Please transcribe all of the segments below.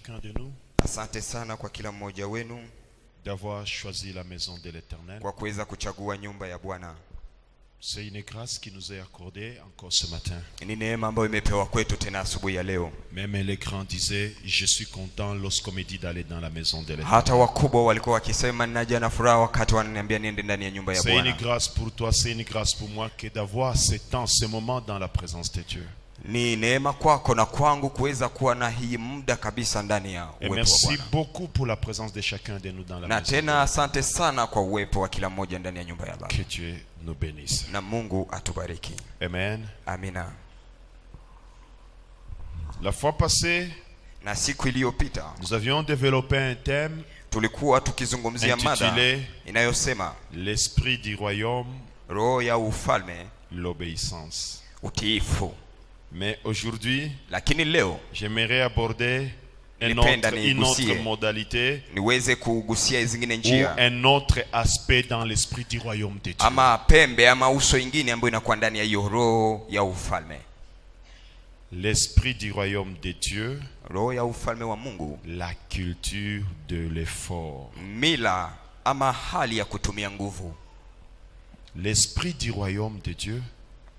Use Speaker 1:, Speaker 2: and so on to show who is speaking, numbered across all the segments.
Speaker 1: chacun de nous
Speaker 2: Asante sana kwa kila mmoja wenu
Speaker 1: d'avoir choisi la maison de l'Éternel.
Speaker 2: kwa kuweza kuchagua nyumba ya Bwana.
Speaker 1: C'est une grâce qui nous est accordée encore ce matin.
Speaker 2: Ni neema ambayo imepewa kwetu tena asubuhi ya leo.
Speaker 1: Même les grands disaient, je suis content lorsqu'on me dit d'aller dans la maison de l'Éternel.
Speaker 2: Hata wakubwa walikuwa wakisema ninaja na furaha wakati wananiambia niende ndani ya nyumba ya
Speaker 1: C'est une
Speaker 2: Bwana.
Speaker 1: grâce pour toi, c'est une grâce pour moi que d'avoir ce temps, ce moment dans la présence de Dieu.
Speaker 2: Ni neema kwako na kwangu kuweza kuwa na hii muda kabisa ndani ya
Speaker 1: Et
Speaker 2: uwepo wa
Speaker 1: merci
Speaker 2: Bwana.
Speaker 1: beaucoup pour la présence de chacun de nous dans la
Speaker 2: Na
Speaker 1: maison.
Speaker 2: tena asante sana kwa uwepo wa kila mmoja ndani ya nyumba ya Baba.
Speaker 1: Que Dieu nous bénisse.
Speaker 2: Na Mungu atubariki.
Speaker 1: Amen.
Speaker 2: Amina.
Speaker 1: La fois passée,
Speaker 2: Na siku iliyopita
Speaker 1: nous avions développé un thème
Speaker 2: tulikuwa tukizungumzia mada
Speaker 1: intitulé
Speaker 2: inayosema
Speaker 1: L'esprit du royaume,
Speaker 2: roho ya ufalme,
Speaker 1: l'obéissance.
Speaker 2: utiifu.
Speaker 1: Mais aujourd'hui,
Speaker 2: Lakini leo
Speaker 1: j'aimerais aborder une
Speaker 2: Nipenda
Speaker 1: autre
Speaker 2: niigusie.
Speaker 1: modalité
Speaker 2: niweze kugusia zingine
Speaker 1: ou
Speaker 2: njia
Speaker 1: un autre aspect dans l'esprit du royaume de Dieu.
Speaker 2: ama pembe ama uso ingine ambayo inakuwa ndani ya hiyo roho ya ufalme.
Speaker 1: L'esprit du royaume de Dieu,
Speaker 2: Roho ya ufalme wa Mungu,
Speaker 1: la culture de l'effort.
Speaker 2: mila ama hali ya kutumia nguvu.
Speaker 1: L'esprit du royaume de Dieu,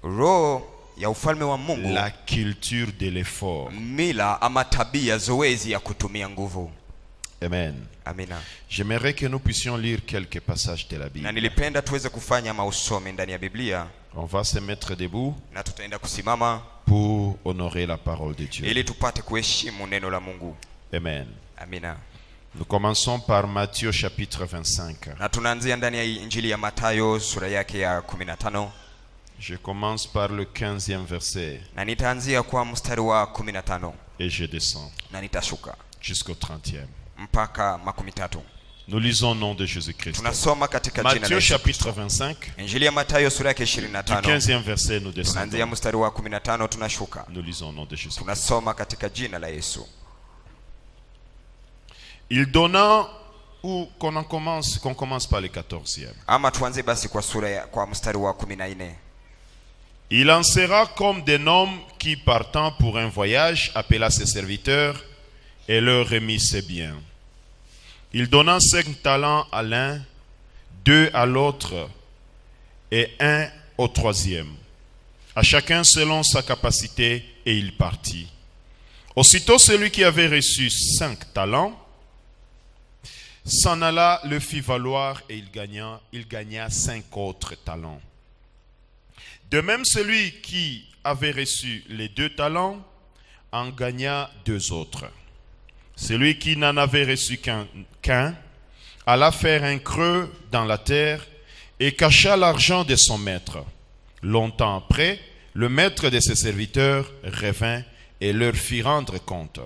Speaker 2: Roho ya ufalme wa Mungu,
Speaker 1: la culture de l'effort.
Speaker 2: mila ama tabia, zoezi ya kutumia nguvu.
Speaker 1: Amen.
Speaker 2: Amina.
Speaker 1: J'aimerais que nous puissions lire quelques passages de la
Speaker 2: Na
Speaker 1: Bible.
Speaker 2: nilipenda tuweze kufanya mausome ndani ya Biblia,
Speaker 1: On va se mettre debout
Speaker 2: na tutaenda kusimama
Speaker 1: pour honorer la parole de Dieu.
Speaker 2: ili tupate kuheshimu neno la Mungu.
Speaker 1: Amen.
Speaker 2: Amina.
Speaker 1: Nous commençons par Matthieu chapitre 25.
Speaker 2: Na tunaanzia ndani ya Injili ya Mathayo sura yake ya 15.
Speaker 1: Je commence par le 15e verset
Speaker 2: Na nitaanzia kwa mstari wa 15
Speaker 1: et je descends
Speaker 2: na nitashuka
Speaker 1: jusqu'au 30e.
Speaker 2: mpaka 13.
Speaker 1: Nous lisons au nom de Jésus-Christ.
Speaker 2: Tunasoma katika jina la
Speaker 1: Matthieu
Speaker 2: Yesu
Speaker 1: chapitre
Speaker 2: Kristo.
Speaker 1: 25,
Speaker 2: Injili ya Mathayo sura yake
Speaker 1: du
Speaker 2: 25.
Speaker 1: 15e verset, nous
Speaker 2: Tunaanzia
Speaker 1: descendons.
Speaker 2: mstari wa 15 tunashuka.
Speaker 1: Nous lisons au nom de Jésus.
Speaker 2: Tunasoma katika jina la Yesu.
Speaker 1: Il donna, ou qu'on commence par le 14e.
Speaker 2: Ama tuanze basi kwa mstari wa 14.
Speaker 1: Il en sera comme d'un homme qui, partant pour un voyage, appela ses serviteurs et leur remit ses biens. Il donna 5 talents à l'un, 2 à l'autre et 1 au 3e. À chacun selon sa capacité, et il partit. Aussitôt celui qui avait reçu 5 talents s'en alla, le fit valoir et il gagna 5 autres talents. De même, celui qui avait reçu les 2 talents en gagna 2 autres. Celui qui n'en avait reçu qu'un alla faire un creux dans la terre et cacha l'argent de son maître. Longtemps après, le maître de ses serviteurs revint et leur fit rendre compte.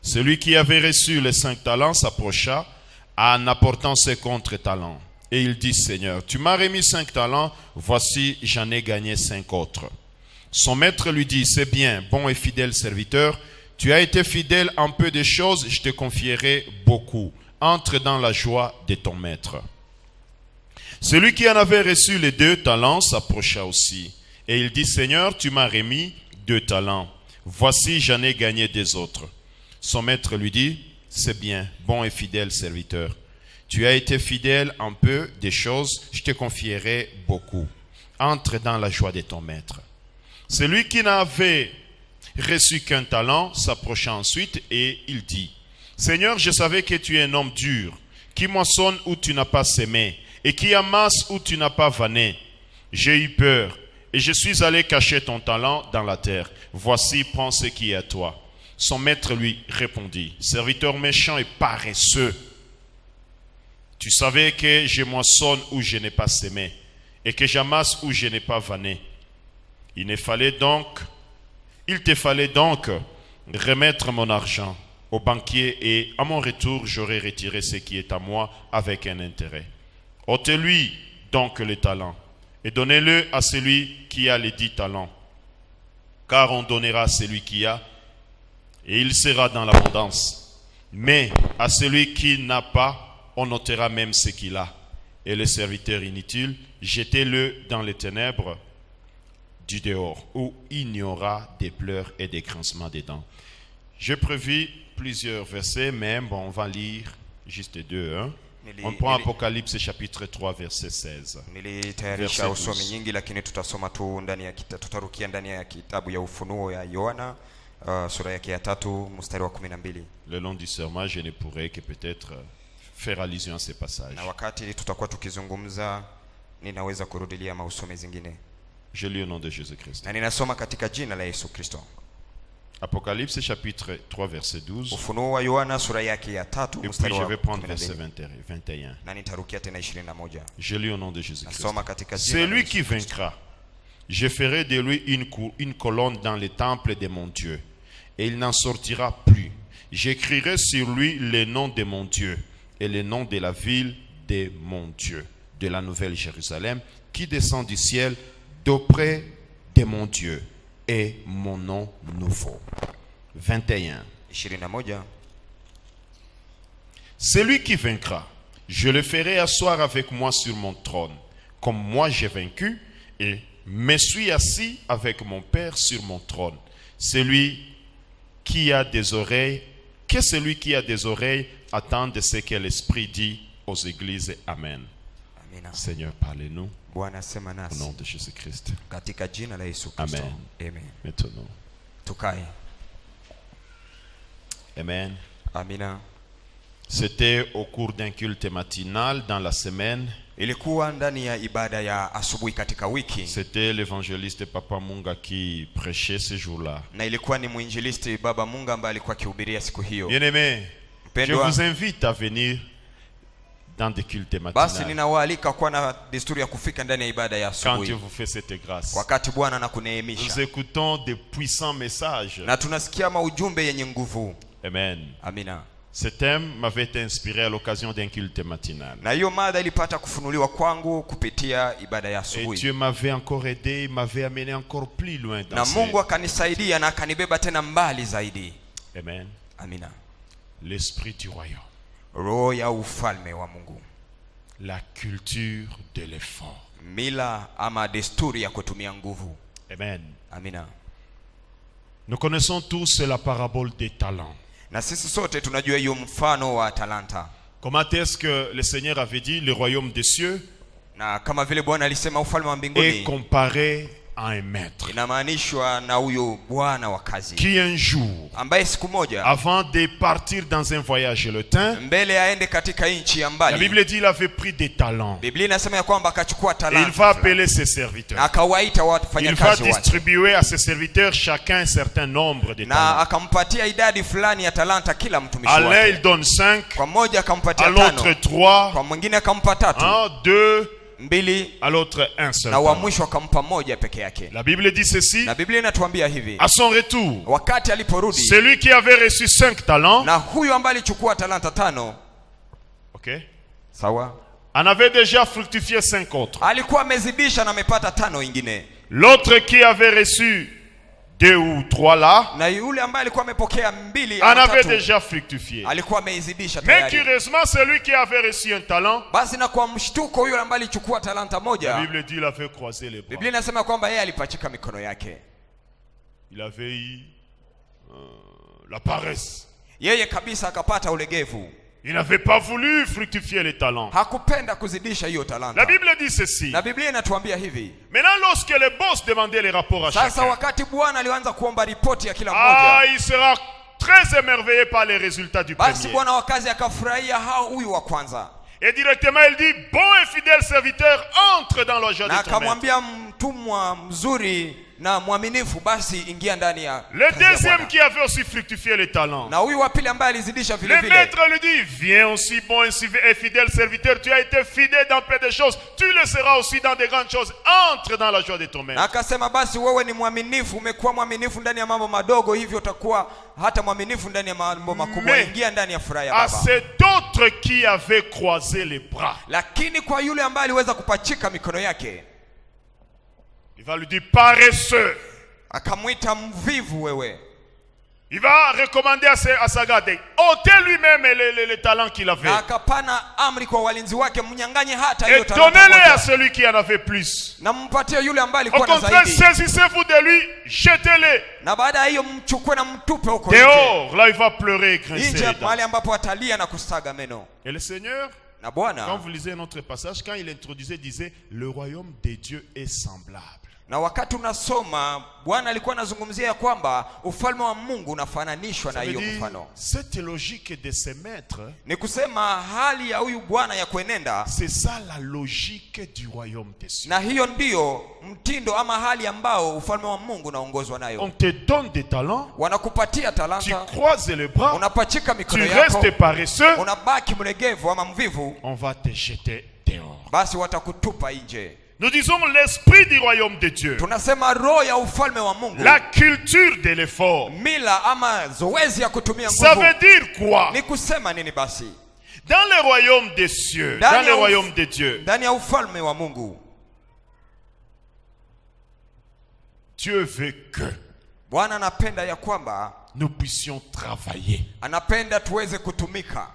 Speaker 1: Celui qui avait reçu les 5 talents s'approcha en apportant ses contre-talents. Et il dit, Seigneur, tu m'as remis 5 talents, voici j'en ai gagné 5 autres. Son maître lui dit, c'est bien, bon et fidèle serviteur, tu as été fidèle en peu de choses, je te confierai beaucoup. Entre dans la joie de ton maître. Celui qui en avait reçu les 2 talents s'approcha aussi. Et il dit, Seigneur, tu m'as remis 2 talents, voici j'en ai gagné 2 autres. Son maître lui dit, c'est bien, bon et fidèle serviteur. Tu as été fidèle en peu de choses, je te confierai beaucoup. Entre dans la joie de ton maître. Celui qui n'avait reçu qu'un talent s'approcha ensuite et il dit, Seigneur, je savais que tu es un homme dur, qui moissonne où tu n'as pas semé, et qui amasse où tu n'as pas vanné. J'ai eu peur, et je suis allé cacher ton talent dans la terre. Voici, prends ce qui est à toi. Son maître lui répondit, serviteur méchant et paresseux, tu savais que je moissonne où je n'ai pas semé, et que j'amasse où je n'ai pas vanné. Il te fallait donc remettre mon argent au banquier, et à mon retour, j'aurai retiré ce qui est à moi avec un intérêt. Ôtez-lui donc le talent, et donnez-le à celui qui a les 10 talents. Car on donnera à celui qui a, et il sera dans l'abondance. Mais à celui qui n'a pas, on ôtera même ce qu'il a. Et le serviteur inutile, jetez-le dans les ténèbres du dehors, où il n'y aura des pleurs et des grincements des dents. J'ai prévu plusieurs versets, mais bon, on va lire juste 2. Hein?
Speaker 2: Nili-
Speaker 1: On prend
Speaker 2: nili-
Speaker 1: Apocalypse chapitre 3, verset 16.
Speaker 2: Nilitayarisha
Speaker 1: Verset
Speaker 2: usomi
Speaker 1: 12.
Speaker 2: nyingi, lakini tutasoma tu ndani ya tutarukia ndani ya kitabu ya Ufunuo ya Yohana sura yake ya 3 mstari wa 12.
Speaker 1: Le long du serment, je ne pourrai que peut-être faire allusion à ces passages.
Speaker 2: Na wakati tutakuwa tukizungumza, ninaweza kurudilia mausomi zingine,
Speaker 1: Je lis au nom de Jésus-Christ.
Speaker 2: na ninasoma katika jina la Yesu Kristo.
Speaker 1: Apocalypse chapitre 3, verset 12.
Speaker 2: Ufunuo wa Yohana sura yake ya 3
Speaker 1: Et puis
Speaker 2: mstari
Speaker 1: je
Speaker 2: wa
Speaker 1: vais prendre verset
Speaker 2: 12,
Speaker 1: 21.
Speaker 2: na nitarukia tena 21.
Speaker 1: Je lis au nom de Jésus-Christ.
Speaker 2: Nasoma katika jina
Speaker 1: C'est
Speaker 2: la
Speaker 1: lui
Speaker 2: Yesu
Speaker 1: qui
Speaker 2: Kristo.
Speaker 1: vaincra. Je ferai de lui une colonne dans le temple de mon Dieu, et il n'en sortira plus. J'écrirai sur lui le nom de mon Dieu et le nom de la ville de mon Dieu, de la nouvelle Jérusalem, qui descend du ciel d'auprès de mon Dieu, et mon nom nouveau. 21.
Speaker 2: 21.
Speaker 1: Celui qui vaincra, je le ferai asseoir avec moi sur mon trône, comme moi j'ai vaincu, et me suis assis avec mon Père sur mon trône. Celui qui a des oreilles, que celui qui a des oreilles attende ce que l'Esprit dit aux églises. Amen.
Speaker 2: Amina.
Speaker 1: Seigneur, parlez-nous
Speaker 2: Bwana sema
Speaker 1: au
Speaker 2: nasi
Speaker 1: nom de Jésus-Christ.
Speaker 2: katika jina la Yesu Kristo.
Speaker 1: Amen.
Speaker 2: Amen.
Speaker 1: Maintenant.
Speaker 2: Tukae.
Speaker 1: Amen.
Speaker 2: Amina.
Speaker 1: C'était au cours d'un culte matinal dans la semaine.
Speaker 2: Ilikuwa ndani ya ibada ya asubuhi katika wiki,
Speaker 1: C'était l'évangéliste Papa Munga qui prêchait ce jour-là.
Speaker 2: na ilikuwa ni mwinjilisti Baba Munga ambaye alikuwa akihubiria siku hiyo.
Speaker 1: Bien-aimés, je
Speaker 2: Mpendwa,
Speaker 1: vous invite à venir dans des cultes
Speaker 2: basi
Speaker 1: matinales
Speaker 2: ninawaalika kuwa na desturi ya kufika ndani ya ibada ya
Speaker 1: quand Dieu
Speaker 2: asubuhi
Speaker 1: vous fait cette grâce.
Speaker 2: wakati Bwana
Speaker 1: Nous
Speaker 2: anakuneemisha,
Speaker 1: écoutons des puissants messages.
Speaker 2: na tunasikia maujumbe yenye nguvu.
Speaker 1: Amen.
Speaker 2: Amina.
Speaker 1: Ce thème m'avait été inspiré à l'occasion d'un culte matinal.
Speaker 2: Na hiyo mada ilipata kufunuliwa kwangu kupitia ibada ya
Speaker 1: Et
Speaker 2: asubuhi,
Speaker 1: Dieu m'avait encore aidé, il m'avait amené encore plus loin dans
Speaker 2: na
Speaker 1: ce...
Speaker 2: Mungu akanisaidia na akanibeba tena mbali zaidi.
Speaker 1: Amen.
Speaker 2: Amina.
Speaker 1: L'esprit du royaume.
Speaker 2: Roho ya ufalme wa Mungu,
Speaker 1: La culture de l'effort.
Speaker 2: mila ama desturi ya kutumia nguvu.
Speaker 1: Amen.
Speaker 2: Amina.
Speaker 1: Nous connaissons tous la parabole des talents.
Speaker 2: Na sisi sote tunajua hiyo mfano wa talanta,
Speaker 1: Comment est-ce que le Seigneur avait dit le royaume des cieux
Speaker 2: na kama vile Bwana alisema ufalme wa
Speaker 1: est
Speaker 2: mbinguni
Speaker 1: comparé à un maître
Speaker 2: inamaanishwa na huyo bwana wa kazi
Speaker 1: qui un jour,
Speaker 2: ambaye siku moja
Speaker 1: avant de partir dans un voyage lointain,
Speaker 2: mbele aende katika nchi ya
Speaker 1: la
Speaker 2: mbali,
Speaker 1: Bible dit il avait pris des talents.
Speaker 2: Biblia inasema ya kwamba akachukua
Speaker 1: Et il
Speaker 2: talanta
Speaker 1: va
Speaker 2: fulani,
Speaker 1: appeler ses
Speaker 2: na
Speaker 1: serviteurs.
Speaker 2: akawaita
Speaker 1: Il va
Speaker 2: wafanyakazi wake,
Speaker 1: distribuer à ses serviteurs chacun un certain nombre de
Speaker 2: na
Speaker 1: talents.
Speaker 2: akampatia idadi fulani ya talanta kila mtumishi
Speaker 1: À l'un,
Speaker 2: wake.
Speaker 1: il donne 5,
Speaker 2: Kwa mmoja
Speaker 1: à
Speaker 2: akampatia
Speaker 1: l'autre
Speaker 2: 5,
Speaker 1: 3,
Speaker 2: kwa mwingine akampa 3,
Speaker 1: 2,
Speaker 2: 2,
Speaker 1: à l'autre 1 seul
Speaker 2: na wa
Speaker 1: talent.
Speaker 2: mwisho akampa moja peke yake.
Speaker 1: La Bible dit ceci,
Speaker 2: Na Biblia inatuambia hivi,
Speaker 1: à son retour,
Speaker 2: wakati aliporudi,
Speaker 1: celui qui avait reçu 5 talents,
Speaker 2: na huyu ambaye alichukua talanta 5,
Speaker 1: ok,
Speaker 2: sawa,
Speaker 1: en avait déjà fructifié 5 autres.
Speaker 2: alikuwa amezidisha na amepata 5 ingine,
Speaker 1: L'autre qui avait reçu 2 ou 3 là,
Speaker 2: na yule ambaye alikuwa amepokea 2
Speaker 1: en
Speaker 2: au
Speaker 1: avait
Speaker 2: 3
Speaker 1: déjà fructifié.
Speaker 2: alikuwa ameizidisha
Speaker 1: Mais
Speaker 2: tayari.
Speaker 1: curieusement, celui qui avait reçu un talent,
Speaker 2: Basi na kwa mshtuko yule ambaye alichukua talanta
Speaker 1: la
Speaker 2: moja,
Speaker 1: Bible dit il avait croisé les bras.
Speaker 2: Biblia inasema kwamba yeye alipachika mikono yake.
Speaker 1: Il avait eu la paresse.
Speaker 2: Yeye kabisa akapata ulegevu,
Speaker 1: Il n'avait pas voulu fructifier les talents.
Speaker 2: hakupenda kuzidisha hiyo
Speaker 1: La
Speaker 2: talanta.
Speaker 1: Bible dit ceci.
Speaker 2: Na Biblia inatuambia hivi,
Speaker 1: Maintenant, lorsque les boss demandaient les rapports à
Speaker 2: sasa
Speaker 1: chacun,
Speaker 2: wakati Bwana alianza kuomba ripoti ya kila
Speaker 1: ah,
Speaker 2: mmoja,
Speaker 1: il sera très émerveillé par les résultats du
Speaker 2: basi
Speaker 1: premier.
Speaker 2: bwana wa kazi akafurahia hao huyu wa kwanza,
Speaker 1: Et directement, il dit, bon et fidèle serviteur, entre dans la joie
Speaker 2: na
Speaker 1: de ton maître.
Speaker 2: akamwambia mtumwa mzuri na mwaminifu, basi ingia ndani ya
Speaker 1: Le
Speaker 2: kazi ya
Speaker 1: deuxième
Speaker 2: Bwana.
Speaker 1: qui avait aussi fructifié les talents.
Speaker 2: Na huyu wa pili ambaye alizidisha vile
Speaker 1: Le
Speaker 2: vile,
Speaker 1: maître lui dit, viens aussi bon et fidèle serviteur, tu as été fidèle dans peu de choses, tu le seras aussi dans de grandes choses, entre dans la joie de ton
Speaker 2: na
Speaker 1: maître.
Speaker 2: akasema basi wewe ni mwaminifu, umekuwa mwaminifu ndani ya mambo madogo, hivyo utakuwa hata mwaminifu ndani ya mambo makubwa,
Speaker 1: Mais
Speaker 2: ingia ndani ya furaha ya
Speaker 1: à
Speaker 2: Baba.
Speaker 1: cet autre qui avait croisé les bras,
Speaker 2: Lakini kwa yule ambaye aliweza kupachika mikono yake,
Speaker 1: il va lui dire, paresseux,
Speaker 2: akamwita mvivu wewe.
Speaker 1: Il va recommander à sa garde, ôtez lui-même les talents qu'il avait.
Speaker 2: Na akapana amri kwa walinzi wake, mnyang'anye hata
Speaker 1: hiyo talanta moja. Et donnez-les à celui qui en avait plus.
Speaker 2: Na mpatie yule ambaye alikuwa
Speaker 1: na zaidi. Au contraire, saisissez-vous de lui, jetez-les.
Speaker 2: Na baada ya hiyo mchukue na mtupe huko
Speaker 1: dehors, là il va pleurer et grincer.
Speaker 2: Nje mahali ambapo atalia na kusaga meno.
Speaker 1: Et le Seigneur,
Speaker 2: na Bwana,
Speaker 1: quand vous lisez notre passage, quand il introduisait, disait le royaume des dieux est semblable.
Speaker 2: Na wakati unasoma Bwana alikuwa anazungumzia ya kwamba ufalme wa Mungu unafananishwa na hiyo mfano.
Speaker 1: Cette logique de se mettre,
Speaker 2: ni kusema hali ya huyu bwana ya kuenenda,
Speaker 1: c'est ça la logique du royaume des cieux.
Speaker 2: Na hiyo ndio mtindo ama hali ambao ufalme wa Mungu unaongozwa nayo.
Speaker 1: On te donne des talents,
Speaker 2: wanakupatia talanta,
Speaker 1: tu croises les bras,
Speaker 2: unapachika mikono
Speaker 1: yako,
Speaker 2: tu
Speaker 1: restes paresseux,
Speaker 2: unabaki mlegevu ama mvivu,
Speaker 1: on va te jeter dehors.
Speaker 2: Basi watakutupa nje.
Speaker 1: Nous disons l'esprit du royaume de Dieu.
Speaker 2: Tunasema roho ya ufalme wa Mungu.
Speaker 1: La culture de l'effort.
Speaker 2: Mila ama zoezi ya kutumia nguvu.
Speaker 1: Ça veut dire quoi?
Speaker 2: Ni kusema nini basi?
Speaker 1: Dans le royaume des cieux, dans le royaume de Dieu,
Speaker 2: ndani ya ufalme wa Mungu,
Speaker 1: Dieu veut que
Speaker 2: Bwana anapenda ya kwamba
Speaker 1: nous puissions travailler.
Speaker 2: Anapenda tuweze kutumika.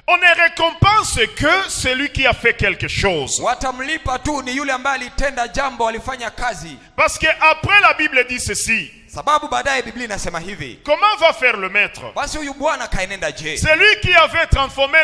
Speaker 1: On ne récompense que celui qui a fait quelque chose.
Speaker 2: Watamlipa tu ni yule ambaye alitenda jambo, alifanya kazi.
Speaker 1: Parce que après la Bible dit ceci.
Speaker 2: Sababu baadaye Biblia inasema hivi.
Speaker 1: Comment va faire le maître?
Speaker 2: Basi huyu bwana kaenenda je?
Speaker 1: Celui qui avait transformé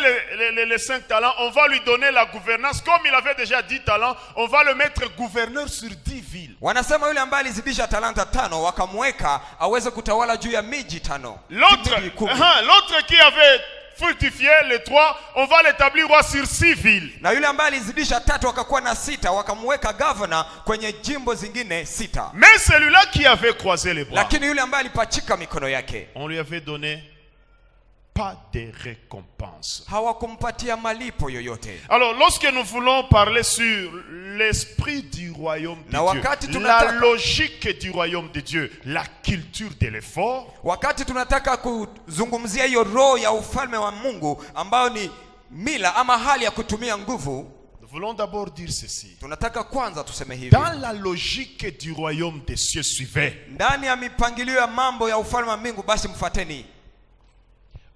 Speaker 1: les 5 talents, on va lui donner la gouvernance. Comme il avait déjà 10 talents, on va le mettre gouverneur sur 10 villes.
Speaker 2: Wanasema yule ambaye alizidisha talanta 5 wakamweka aweze kutawala juu ya miji 5.
Speaker 1: L'autre qui avait fructifié les 3, on va l'établir roi sur 6 villes.
Speaker 2: Na yule ambaye alizidisha 3 wakakuwa na 6, wakamweka governor kwenye jimbo zingine 6.
Speaker 1: Mais celui-là qui avait croisé les bras,
Speaker 2: lakini yule ambaye alipachika mikono yake,
Speaker 1: on lui avait donné pas de récompense.
Speaker 2: Hawakumpatia malipo yoyote.
Speaker 1: Alors lorsque nous voulons parler sur l'esprit du royaume de Dieu, la logique du royaume de Dieu, la culture de l'effort,
Speaker 2: wakati tunataka kuzungumzia hiyo roho ya ufalme wa Mungu ambayo ni mila ama hali ya kutumia nguvu,
Speaker 1: nous voulons d'abord dire ceci.
Speaker 2: Tunataka kwanza tuseme hivi.
Speaker 1: Dans la logique du royaume des cieux, suivez.
Speaker 2: Ndani ya mipangilio ya mambo ya ufalme wa Mungu, basi mfuateni.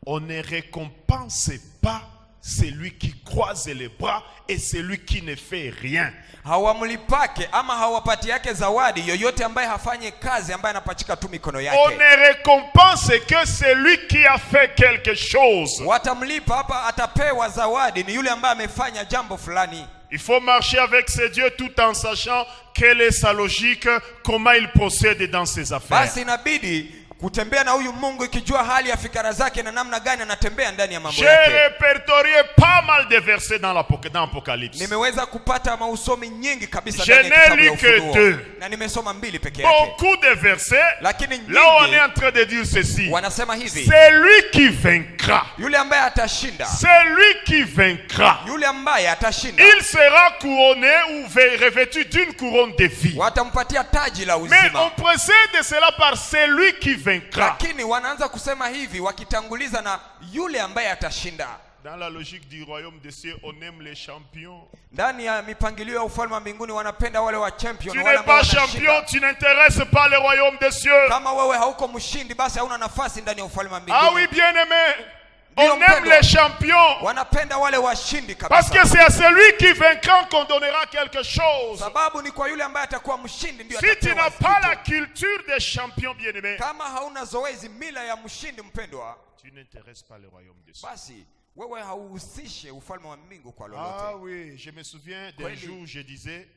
Speaker 1: On ne récompense pas celui qui croise les bras et celui qui ne fait rien.
Speaker 2: Hawamlipake ama hawapati yake zawadi yoyote ambaye hafanye kazi, ambaye anapachika tu mikono yake.
Speaker 1: On ne récompense que celui qui a fait quelque chose.
Speaker 2: Watamlipa hapa, atapewa zawadi ni yule ambaye amefanya jambo fulani.
Speaker 1: Il faut marcher avec ce Dieu tout en sachant quelle est sa logique, comment il procède dans ses affaires.
Speaker 2: Basi inabidi kutembea na huyu Mungu ikijua hali ya fikra zake na namna gani anatembea ndani ya mambo yake.
Speaker 1: J'ai répertorié pas mal de versets dans l'Apocalypse.
Speaker 2: Nimeweza kupata mausomi nyingi kabisa
Speaker 1: ndani ya kitabu ya Ufunuo.
Speaker 2: Na nimesoma 2 peke yake.
Speaker 1: Beaucoup de versets.
Speaker 2: Lakini nyingi,
Speaker 1: là on est en train de dire ceci.
Speaker 2: Wanasema hivi.
Speaker 1: C'est lui qui vaincra.
Speaker 2: Yule ambaye atashinda.
Speaker 1: C'est lui qui vaincra.
Speaker 2: Yule ambaye atashinda.
Speaker 1: Il sera couronné ou revêtu d'une couronne de vie.
Speaker 2: Watampatia taji la uzima.
Speaker 1: Mais on précède cela par celui qui vaincra.
Speaker 2: Lakini wanaanza kusema hivi wakitanguliza na yule ambaye atashinda.
Speaker 1: Dans la logique du royaume des cieux, on aime les champions.
Speaker 2: Ndani ya mipangilio ya ufalme wa mbinguni wanapenda wale wa champion.
Speaker 1: Tu n'es pas champion, tu n'intéresses pas le royaume des cieux.
Speaker 2: Kama wewe hauko mshindi, basi hauna nafasi ndani ya ufalme wa mbinguni.
Speaker 1: Ah oui, bien-aimé. On aime les champions.
Speaker 2: Wanapenda wale washindi kabisa.
Speaker 1: Parce que c'est à celui qui vaincra qu'on donnera quelque chose.
Speaker 2: Sababu ni kwa yule ambaye atakuwa mshindi ndio
Speaker 1: atapewa. Si tu n'as pas la culture des champions, bien-aimé,
Speaker 2: kama hauna zoezi mila ya mshindi mpendwa,
Speaker 1: tu n'intéresses pas le royaume des cieux.
Speaker 2: Basi wewe hauhusishe ufalme wa mbingu kwa lolote.
Speaker 1: Ah oui, je me souviens d'un jour je disais,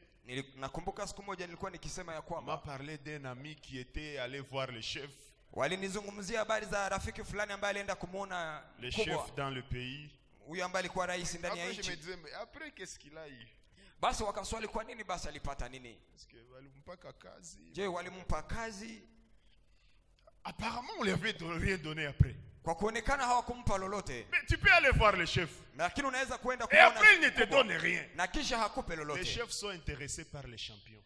Speaker 2: nakumbuka siku moja nilikuwa nikisema ya kwamba,
Speaker 1: m'a parlé d'un ami qui était allé voir le chef.
Speaker 2: Walinizungumzia habari za rafiki fulani ambaye alienda kumuona
Speaker 1: le chef dans le pays.
Speaker 2: Huyu ambaye alikuwa rais ndani ya nchi.
Speaker 1: Je me disais, mais après qu'est-ce qu'il a eu?
Speaker 2: Basi wakaswali kwa nini basi alipata nini?
Speaker 1: Parce que walimpa kazi.
Speaker 2: Je, walimpa kazi?
Speaker 1: Apparemment on lui avait rien donné après.
Speaker 2: Kwa kuonekana hawakumpa lolote.
Speaker 1: Mais tu peux aller voir le chef.
Speaker 2: Lakini unaweza kwenda
Speaker 1: kuona. Et après il ne te donne rien.
Speaker 2: Na kisha hakupe lolote.
Speaker 1: Les chefs sont intéressés par les champions.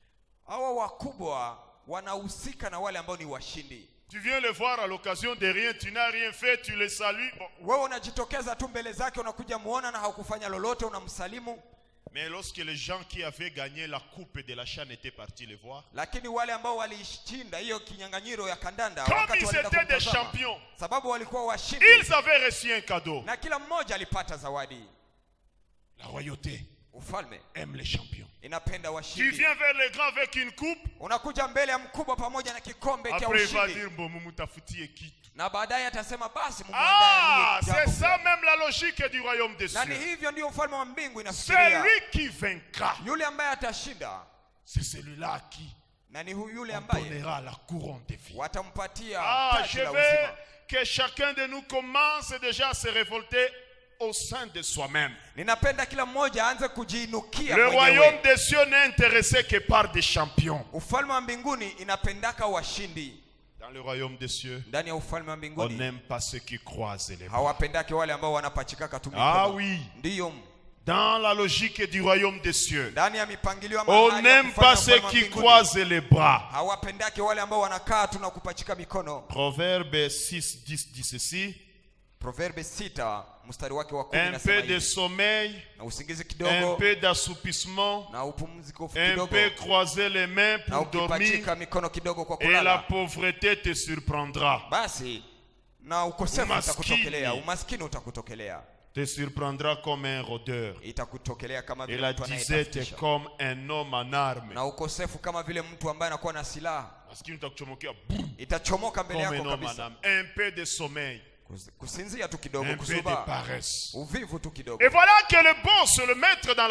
Speaker 2: Hawa wakubwa wanahusika na wale ambao ni washindi.
Speaker 1: Tu viens le voir à l'occasion de rien, tu n'as rien fait, tu le salues.
Speaker 2: Wewe unajitokeza tu mbele zake, unakuja muona na haukufanya lolote, unamsalimu.
Speaker 1: Mais lorsque les gens qui avaient gagné la coupe de la CHAN étaient partis les voir,
Speaker 2: lakini wale ambao walishinda hiyo kinyang'anyiro ya kandanda,
Speaker 1: comme
Speaker 2: wakati
Speaker 1: ils
Speaker 2: walienda
Speaker 1: étaient des
Speaker 2: kumtazama,
Speaker 1: champions,
Speaker 2: sababu walikuwa washindi,
Speaker 1: ils avaient reçu un cadeau.
Speaker 2: na kila mmoja alipata zawadi.
Speaker 1: La royauté
Speaker 2: Ufalme
Speaker 1: aime les champions.
Speaker 2: inapenda
Speaker 1: Tu
Speaker 2: washindi.
Speaker 1: viens vers les grands avec une coupe,
Speaker 2: Unakuja mbele ya mkubwa pamoja na kikombe cha
Speaker 1: après il va
Speaker 2: ushindi,
Speaker 1: dire bon, mumutafutie kitu.
Speaker 2: na baadaye atasema basi
Speaker 1: Ah,
Speaker 2: mumwandalie
Speaker 1: c'est ça
Speaker 2: jambo.
Speaker 1: même la logique du royaume des
Speaker 2: Na ni
Speaker 1: cieux.
Speaker 2: hivyo ndio ufalme wa mbingu inafikiria.
Speaker 1: Celui qui vaincra,
Speaker 2: Yule ambaye atashinda,
Speaker 1: c'est celui-là à qui
Speaker 2: na ni yule
Speaker 1: on
Speaker 2: ambaye
Speaker 1: donnera la couronne de vie.
Speaker 2: watampatia
Speaker 1: Ah,
Speaker 2: taji
Speaker 1: je
Speaker 2: la
Speaker 1: veux
Speaker 2: uzima.
Speaker 1: que chacun de nous commence déjà à se révolter au sein de soi-même.
Speaker 2: Ninapenda kila mmoja aanze kujiinukia
Speaker 1: Le
Speaker 2: mwenyewe.
Speaker 1: royaume des cieux n'est intéressé que par des champions.
Speaker 2: Ufalme wa mbinguni inapendaka washindi.
Speaker 1: Dans le royaume des cieux,
Speaker 2: Ndani ya ufalme wa
Speaker 1: on
Speaker 2: mbinguni
Speaker 1: n'aime pas ceux qui croisent les bras.
Speaker 2: hawapendake wale ambao wanapachikaka tu mikono.
Speaker 1: Ah oui,
Speaker 2: Ndiyo,
Speaker 1: dans la logique du royaume des cieux,
Speaker 2: ndani ya mipangilio ya
Speaker 1: on
Speaker 2: mahali ya
Speaker 1: n'aime
Speaker 2: kufanya
Speaker 1: pas ceux
Speaker 2: ufalme wa
Speaker 1: qui
Speaker 2: mbinguni,
Speaker 1: croisent les bras.
Speaker 2: hawapendake wale ambao wanakaa tu na kupachika mikono.
Speaker 1: Proverbe 6:10 dit ceci:
Speaker 2: Proverbe 6 mstari wake wa 10
Speaker 1: un
Speaker 2: inasema
Speaker 1: peu de
Speaker 2: hivi:
Speaker 1: sommeil,
Speaker 2: na usingizi
Speaker 1: un
Speaker 2: kidogo
Speaker 1: peu d'assoupissement,
Speaker 2: na upumziko
Speaker 1: un
Speaker 2: kidogo
Speaker 1: peu croiser les mains
Speaker 2: na
Speaker 1: pour dormir,
Speaker 2: ukipachika mikono kidogo kwa
Speaker 1: et la
Speaker 2: kulala,
Speaker 1: pauvreté te surprendra.
Speaker 2: basi na ukosefu
Speaker 1: Umaskini.
Speaker 2: utakutokelea, umaskini utakutokelea,
Speaker 1: Te surprendra comme un rôdeur,
Speaker 2: itakutokelea kama
Speaker 1: et
Speaker 2: vile
Speaker 1: la
Speaker 2: mtu
Speaker 1: disette
Speaker 2: anayetafutisha,
Speaker 1: comme un homme en armes.
Speaker 2: na ukosefu kama vile mtu ambaye anakuwa na silaha,
Speaker 1: Maskini utakuchomokea, boum,
Speaker 2: itachomoka mbele
Speaker 1: comme
Speaker 2: yako
Speaker 1: un homme en
Speaker 2: kabisa.
Speaker 1: armes. Un peu de sommeil,
Speaker 2: Kusinzia tu kidogo,
Speaker 1: un peu de
Speaker 2: kusuba,
Speaker 1: paresse.
Speaker 2: uvivu tu kidogo.
Speaker 1: Et voilà que le boss, le maître dans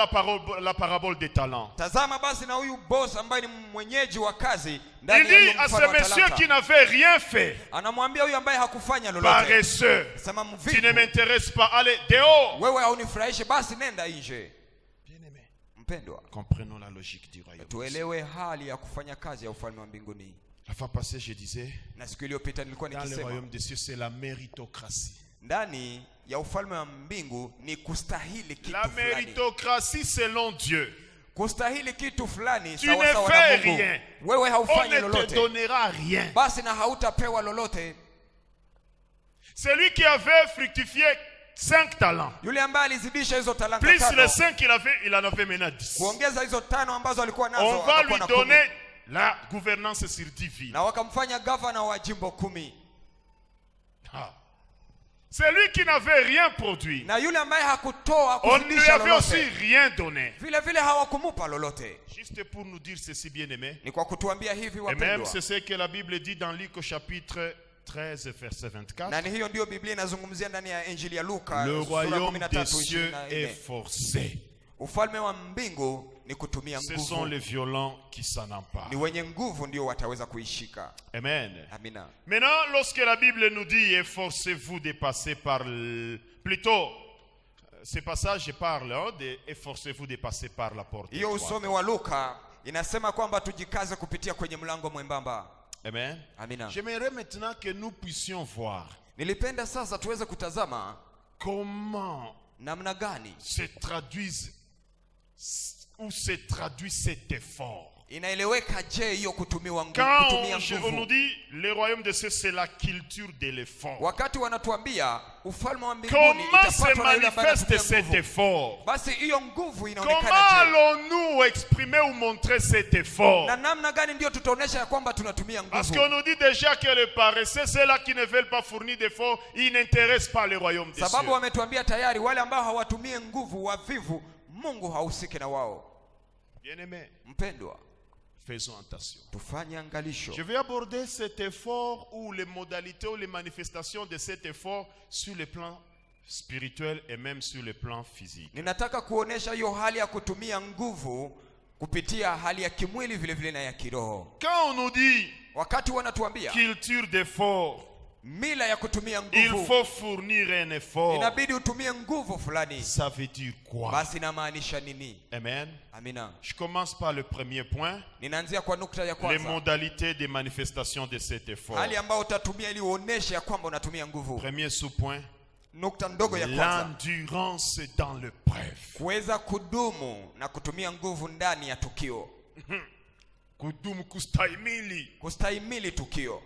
Speaker 1: la parabole des talents,
Speaker 2: Tazama basi na huyu boss ambaye ni mwenyeji wa kazi
Speaker 1: il
Speaker 2: ndani ya
Speaker 1: dit
Speaker 2: hiyo
Speaker 1: à
Speaker 2: mfano
Speaker 1: ce
Speaker 2: wa
Speaker 1: monsieur
Speaker 2: talanta,
Speaker 1: qui n'avait rien fait:
Speaker 2: anamwambia huyu ambaye hakufanya lolote,
Speaker 1: paresseux,
Speaker 2: sema
Speaker 1: tu ne
Speaker 2: mvivu,
Speaker 1: m'intéresses pas, allez dehors.
Speaker 2: wewe haunifurahishi, basi nenda nje.
Speaker 1: Bien-aimé,
Speaker 2: Mpendwa,
Speaker 1: comprenons la logique du royaume.
Speaker 2: tuelewe hali ya kufanya kazi ya ufalme wa mbinguni.
Speaker 1: La fois passée, je disais,
Speaker 2: Na siku iliyopita nilikuwa
Speaker 1: dans le
Speaker 2: nikisema
Speaker 1: royaume des cieux, c'est la méritocratie.
Speaker 2: ndani ya ufalme wa mbingu ni kustahili kitu
Speaker 1: La
Speaker 2: fulani.
Speaker 1: méritocratie selon Dieu.
Speaker 2: Kustahili kitu fulani
Speaker 1: Tu
Speaker 2: sawa
Speaker 1: ne
Speaker 2: sawa
Speaker 1: fais
Speaker 2: na Mungu.
Speaker 1: rien.
Speaker 2: Wewe
Speaker 1: On
Speaker 2: haufanyi
Speaker 1: ne te
Speaker 2: lolote,
Speaker 1: donnera rien.
Speaker 2: basi na hautapewa lolote.
Speaker 1: Celui qui avait fructifié 5 talents,
Speaker 2: Yule ambaye alizidisha hizo talanta
Speaker 1: plus
Speaker 2: tano,
Speaker 1: les 5 qu'il avait, il en avait maintenant 10.
Speaker 2: kuongeza hizo tano ambazo alikuwa nazo,
Speaker 1: On va
Speaker 2: akakuwa
Speaker 1: lui
Speaker 2: na
Speaker 1: donner
Speaker 2: 10.
Speaker 1: la gouvernance sur 10 villes.
Speaker 2: Na wakamfanya gavana wa jimbo 10.
Speaker 1: Ah. Celui qui n'avait rien produit,
Speaker 2: Na yule ambaye hakutoa
Speaker 1: on ne lui
Speaker 2: kuzidisha
Speaker 1: avait aussi
Speaker 2: lolote,
Speaker 1: rien donné.
Speaker 2: vile vile hawakumupa lolote.
Speaker 1: Juste pour nous dire ceci, bien-aimé.
Speaker 2: Ni kwa kutuambia hivi
Speaker 1: Et même
Speaker 2: wapendwa,
Speaker 1: c'est ce que la Bible dit dans Luc au chapitre 13, verset 24.
Speaker 2: na ni hiyo ndio Biblia inazungumzia ndani ya Injili ya Luka
Speaker 1: Le
Speaker 2: sura
Speaker 1: royaume des
Speaker 2: 13,
Speaker 1: cieux
Speaker 2: 24.
Speaker 1: est forcé.
Speaker 2: Ufalme wa mbingu ni kutumia
Speaker 1: Ce sont
Speaker 2: nguvu.
Speaker 1: les violents qui s'en emparent.
Speaker 2: Ni wenye nguvu ndio wataweza kuishika.
Speaker 1: Amen.
Speaker 2: Amina.
Speaker 1: Maintenant, lorsque la Bible nous dit efforcez-vous de passer par plutôt, ce passage parle de efforcez-vous de passer par la porte
Speaker 2: Hiyo
Speaker 1: étroite.
Speaker 2: usome wa Luka inasema kwamba tujikaze kupitia kwenye mlango mwembamba.
Speaker 1: Amen.
Speaker 2: Amina.
Speaker 1: J'aimerais maintenant que nous puissions voir
Speaker 2: Nilipenda sasa tuweze kutazama
Speaker 1: comment
Speaker 2: namna gani
Speaker 1: se traduit cet effort.
Speaker 2: inaeleweka je hiyo kutumia
Speaker 1: Quand
Speaker 2: nguvu.
Speaker 1: on nous dit le royaume de cieux, c'est la culture de l'effort.
Speaker 2: Wakati wanatuambia ufalme wa mbinguni
Speaker 1: Comment se
Speaker 2: itapatwa na yule ambaye
Speaker 1: manifeste
Speaker 2: anatumia
Speaker 1: cet
Speaker 2: nguvu.
Speaker 1: effort?
Speaker 2: Basi hiyo nguvu
Speaker 1: Comment
Speaker 2: inaonekana je?
Speaker 1: allons-nous exprimer ou montrer cet effort?
Speaker 2: Na namna gani ndio tutaonesha ya kwamba tunatumia
Speaker 1: Parce
Speaker 2: nguvu?
Speaker 1: qu'on nous dit déjà que les paresseux, ceux-là qui ne veulent pas fournir d'efforts, ils n'intéressent pas le royaume des
Speaker 2: Sababu
Speaker 1: cieux.
Speaker 2: wametuambia tayari wale ambao hawatumie nguvu, wavivu, Mungu hahusiki na wao.
Speaker 1: Bien-aimés,
Speaker 2: Mpendwa,
Speaker 1: faisons attention.
Speaker 2: tufanye angalisho.
Speaker 1: Je vais aborder cet effort ou les modalités ou les manifestations de cet effort sur le plan spirituel et même sur le plan physique.
Speaker 2: Ninataka kuonesha hiyo hali ya kutumia nguvu kupitia hali ya kimwili vile vile na ya kiroho.
Speaker 1: Quand on nous dit
Speaker 2: Wakati wanatuambia
Speaker 1: culture d'effort,
Speaker 2: mila ya kutumia
Speaker 1: il
Speaker 2: nguvu,
Speaker 1: faut fournir un effort.
Speaker 2: inabidi utumie nguvu fulani.
Speaker 1: Ça veut dire quoi?
Speaker 2: Basi inamaanisha nini?
Speaker 1: Amen.
Speaker 2: Amina.
Speaker 1: Je commence par le premier point,
Speaker 2: Ninaanzia kwa nukta ya
Speaker 1: les
Speaker 2: kwanza,
Speaker 1: modalités de manifestation de cet effort.
Speaker 2: hali ambayo utatumia ili uoneshe ya kwamba unatumia nguvu.
Speaker 1: Premier sous-point,
Speaker 2: Nukta ndogo ya kwanza,
Speaker 1: l'endurance dans le preuve.
Speaker 2: kuweza kudumu na kutumia nguvu ndani ya tukio.
Speaker 1: Kudumu kustahimili.
Speaker 2: Kustahimili tukio.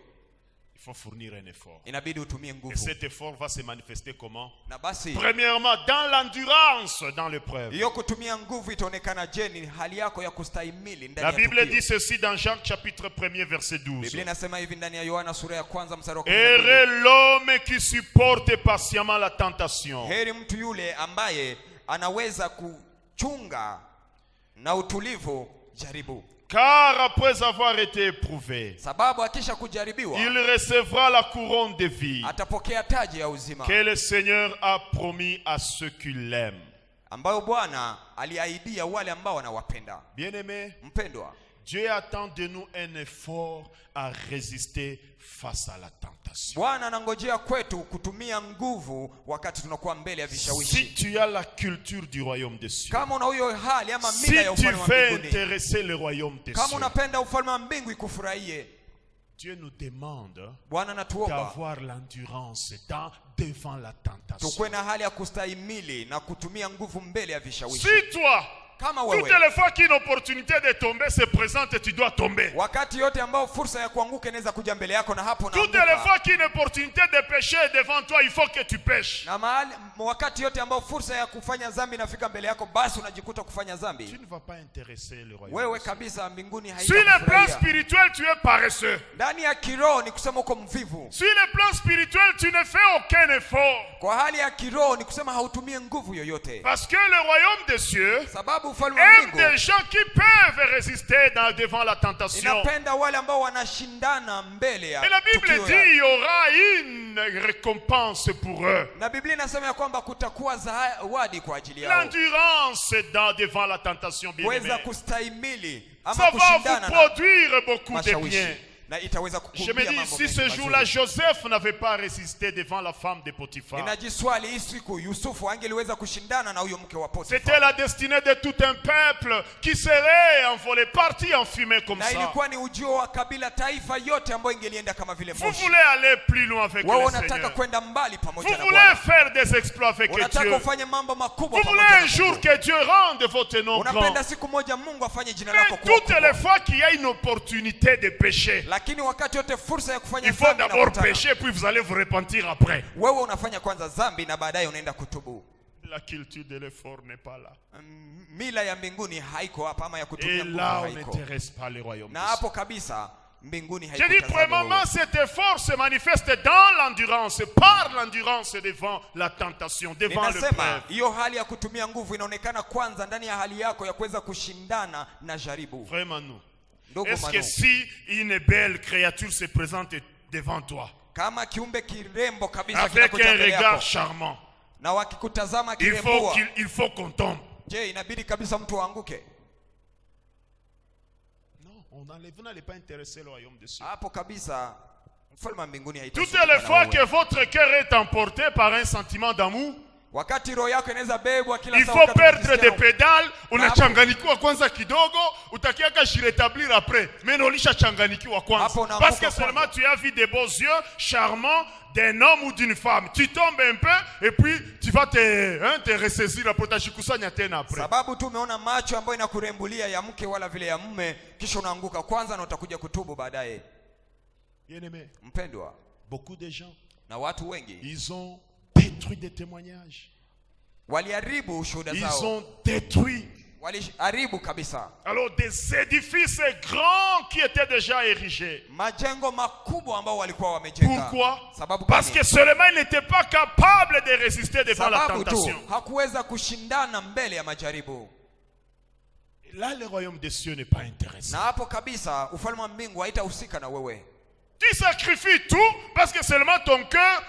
Speaker 1: Il Il faut fournir un effort.
Speaker 2: inabidi utumie
Speaker 1: Et
Speaker 2: nguvu.
Speaker 1: cet effort va se manifester comment?
Speaker 2: Na basi
Speaker 1: Premièrement, dans l'endurance, dans l'épreuve.
Speaker 2: hiyo kutumia nguvu itaonekana je ni hali yako ya kustahimili ndani
Speaker 1: La
Speaker 2: ya
Speaker 1: Bible
Speaker 2: tukio.
Speaker 1: dit ceci dans Jean chapitre 1er verset 12.
Speaker 2: Biblia inasema hivi ndani ya Yohana sura ya kwanza mstari wa 12.
Speaker 1: Heureux l'homme qui supporte patiemment la tentation.
Speaker 2: Heri mtu yule ambaye anaweza kuchunga na utulivu jaribu.
Speaker 1: Car après avoir été éprouvé,
Speaker 2: Sababu akisha kujaribiwa
Speaker 1: il recevra la couronne de vie
Speaker 2: atapokea taji ya uzima
Speaker 1: que le Seigneur a promis à ceux qui l'aiment.
Speaker 2: ambayo Bwana aliahidia wale ambao wanawapenda.
Speaker 1: Bien-aimés,
Speaker 2: Mpendwa,
Speaker 1: Dieu attend de nous un effort à résister face à la tentation.
Speaker 2: Bwana anangojea kwetu kutumia nguvu wakati tunakuwa mbele ya
Speaker 1: Si
Speaker 2: vishawishi.
Speaker 1: tu as la culture du royaume des cieux,
Speaker 2: Kama una hiyo hali ama
Speaker 1: si
Speaker 2: mila ya
Speaker 1: tu
Speaker 2: ufalme wa
Speaker 1: veux
Speaker 2: mbinguni,
Speaker 1: intéresser le royaume des
Speaker 2: kama
Speaker 1: cieux,
Speaker 2: unapenda ufalme wa mbingu ikufurahie,
Speaker 1: Dieu nous demande
Speaker 2: Bwana anatuomba
Speaker 1: d'avoir l'endurance devant la tentation.
Speaker 2: tukue na hali ya kustahimili na kutumia nguvu mbele ya vishawishi.
Speaker 1: Si toi,
Speaker 2: Kama
Speaker 1: toutes
Speaker 2: wewe
Speaker 1: les fois qu'une opportunité de tomber se présente, tu dois tomber.
Speaker 2: wakati yote ambao fursa ya kuanguka inaweza kuja mbele yako na hapo
Speaker 1: Toutes les
Speaker 2: unaanguka.
Speaker 1: fois qu'une opportunité de pécher est devant toi, il faut que tu pêches.
Speaker 2: Na wakati yote ambao fursa ya kufanya dhambi inafika mbele yako, basi unajikuta kufanya
Speaker 1: Tu
Speaker 2: dhambi.
Speaker 1: ne vas pas intéresser le royaume.
Speaker 2: Wewe kabisa mbinguni
Speaker 1: Sur le plan
Speaker 2: haitakufurahia.
Speaker 1: spirituel, tu es paresseux.
Speaker 2: Ndani ya kiroho ni kusema uko mvivu.
Speaker 1: Sur le plan spirituel, tu ne fais aucun effort.
Speaker 2: Kwa hali ya kiroho ni kusema hautumie nguvu yoyote.
Speaker 1: Parce que le royaume des cieux
Speaker 2: Sababu ufalme wa
Speaker 1: aime
Speaker 2: mbingu
Speaker 1: des gens qui peuvent résister devant la tentation.
Speaker 2: inapenda wale ambao wanashindana mbele ya
Speaker 1: Et la Bible
Speaker 2: tukio
Speaker 1: dit
Speaker 2: ya.
Speaker 1: il y aura une récompense pour eux.
Speaker 2: Na Biblia inasema ya kwamba kutakuwa zawadi kwa ajili yao.
Speaker 1: L'endurance devant la tentation, bien
Speaker 2: Kuweza
Speaker 1: aimé.
Speaker 2: kustahimili
Speaker 1: Ça
Speaker 2: ama
Speaker 1: va vous
Speaker 2: kushindana na
Speaker 1: produire beaucoup de
Speaker 2: mashawishi.
Speaker 1: bien.
Speaker 2: Na itaweza
Speaker 1: Je me
Speaker 2: kukumbia
Speaker 1: dis,
Speaker 2: mambo
Speaker 1: si
Speaker 2: mengi
Speaker 1: ce jour-là,
Speaker 2: mazuri.
Speaker 1: Joseph n'avait pas résisté devant la femme de Potiphar,
Speaker 2: Ninajiswali hii siku Yusufu angeliweza kushindana na huyo mke wa
Speaker 1: c'était
Speaker 2: Potifa.
Speaker 1: la destinée de tout un peuple qui serait envolé, parti en fumée comme
Speaker 2: Na
Speaker 1: ça.
Speaker 2: ilikuwa ni ujio wa kabila taifa yote ambayo ingelienda kama vile
Speaker 1: Vous
Speaker 2: moshi.
Speaker 1: voulez aller plus loin avec
Speaker 2: Wewe
Speaker 1: le
Speaker 2: unataka
Speaker 1: Seigneur.
Speaker 2: kwenda mbali
Speaker 1: Vous
Speaker 2: pamoja na
Speaker 1: voulez
Speaker 2: Bwana.
Speaker 1: faire des exploits avec
Speaker 2: Unataka
Speaker 1: Dieu.
Speaker 2: ufanye mambo makubwa
Speaker 1: Vous voulez
Speaker 2: pamoja
Speaker 1: un
Speaker 2: na
Speaker 1: jour
Speaker 2: Mungu.
Speaker 1: que Dieu rende votre nom grand.
Speaker 2: Unapenda siku moja Mungu afanye jina lako
Speaker 1: Mais
Speaker 2: kuwa
Speaker 1: toutes les
Speaker 2: kubwa.
Speaker 1: fois qu'il y a une opportunité de pécher,
Speaker 2: Lakini wakati yote fursa ya kufanya
Speaker 1: il faut
Speaker 2: dhambi
Speaker 1: d'abord
Speaker 2: inakutana.
Speaker 1: pécher, puis vous allez vous repentir après.
Speaker 2: Wewe unafanya kwanza dhambi na baadaye unaenda kutubu.
Speaker 1: La culture de l'effort n'est pas là.
Speaker 2: Mila ya mbinguni haiko hapa ama ya
Speaker 1: Et
Speaker 2: kutumia nguvu
Speaker 1: là, on
Speaker 2: haiko.
Speaker 1: n'intéresse pas le royaume.
Speaker 2: Na
Speaker 1: des
Speaker 2: hapo kabisa mbinguni
Speaker 1: Je dis,
Speaker 2: haikutazama
Speaker 1: premièrement,
Speaker 2: wewe.
Speaker 1: cet effort se manifeste dans l'endurance, par l'endurance devant la tentation, devant le
Speaker 2: Ninasema
Speaker 1: preuve.
Speaker 2: hiyo hali ya kutumia nguvu inaonekana kwanza ndani ya hali yako ya kuweza kushindana na jaribu.
Speaker 1: Vraiment, nous.
Speaker 2: Ndugu
Speaker 1: Est-ce que
Speaker 2: Manu,
Speaker 1: si une belle créature se présente devant toi,
Speaker 2: kama kiumbe kirembo kabisa
Speaker 1: avec
Speaker 2: kinakuja
Speaker 1: un
Speaker 2: mbele
Speaker 1: regard
Speaker 2: yako
Speaker 1: charmant,
Speaker 2: na wakikutazama
Speaker 1: il faut
Speaker 2: kirembua,
Speaker 1: qu'on tombe?
Speaker 2: je, inabidi kabisa mtu aanguke?
Speaker 1: Non, vous n'allez pas intéresser le royaume des cieux.
Speaker 2: Hapo kabisa mfalme wa mbinguni
Speaker 1: Toutes
Speaker 2: haitasumbua
Speaker 1: les
Speaker 2: na
Speaker 1: fois
Speaker 2: wewe.
Speaker 1: que votre cœur est emporté par un sentiment d'amour,
Speaker 2: Wakati roho yako inaweza bebwa kila
Speaker 1: il
Speaker 2: saa
Speaker 1: faut
Speaker 2: wakati
Speaker 1: perdre
Speaker 2: unajisikia
Speaker 1: des pédales. Unachanganikiwa kwanza kidogo, utakiaka jirétablir après. Mais ulishachanganikiwa kwanza.
Speaker 2: Hapo unaanguka
Speaker 1: Parce que
Speaker 2: kwanza.
Speaker 1: seulement tu as vu des beaux yeux charmants d'un homme ou d'une femme. Tu tombes un peu et puis tu vas te ressaisir après utajikusanya tena après.
Speaker 2: sababu tu umeona macho ambayo inakurembulia ya mke wala vile ya mume, kisha unaanguka kwanza na utakuja kutubu baadaye.
Speaker 1: Bien-aimé,
Speaker 2: Mpendwa,
Speaker 1: beaucoup de gens,
Speaker 2: na watu wengi
Speaker 1: ils ont détruit des témoignages.
Speaker 2: waliharibu ushuhuda
Speaker 1: Ils
Speaker 2: zao,
Speaker 1: ont détruit
Speaker 2: waliharibu kabisa
Speaker 1: alors des édifices grands qui étaient déjà érigés.
Speaker 2: majengo makubwa ambao walikuwa wamejenga.
Speaker 1: Pourquoi?
Speaker 2: Sababu
Speaker 1: Parce
Speaker 2: gani?
Speaker 1: que seulement il n'était pas capable de résister devant la
Speaker 2: Sababu tu
Speaker 1: tentation.
Speaker 2: hakuweza kushindana mbele ya majaribu.
Speaker 1: Et là, le royaume des cieux n'est pas intéressé.
Speaker 2: Na hapo kabisa ufalme wa mbingu haitahusika na wewe.
Speaker 1: Tu sacrifies tout parce que seulement ton cœur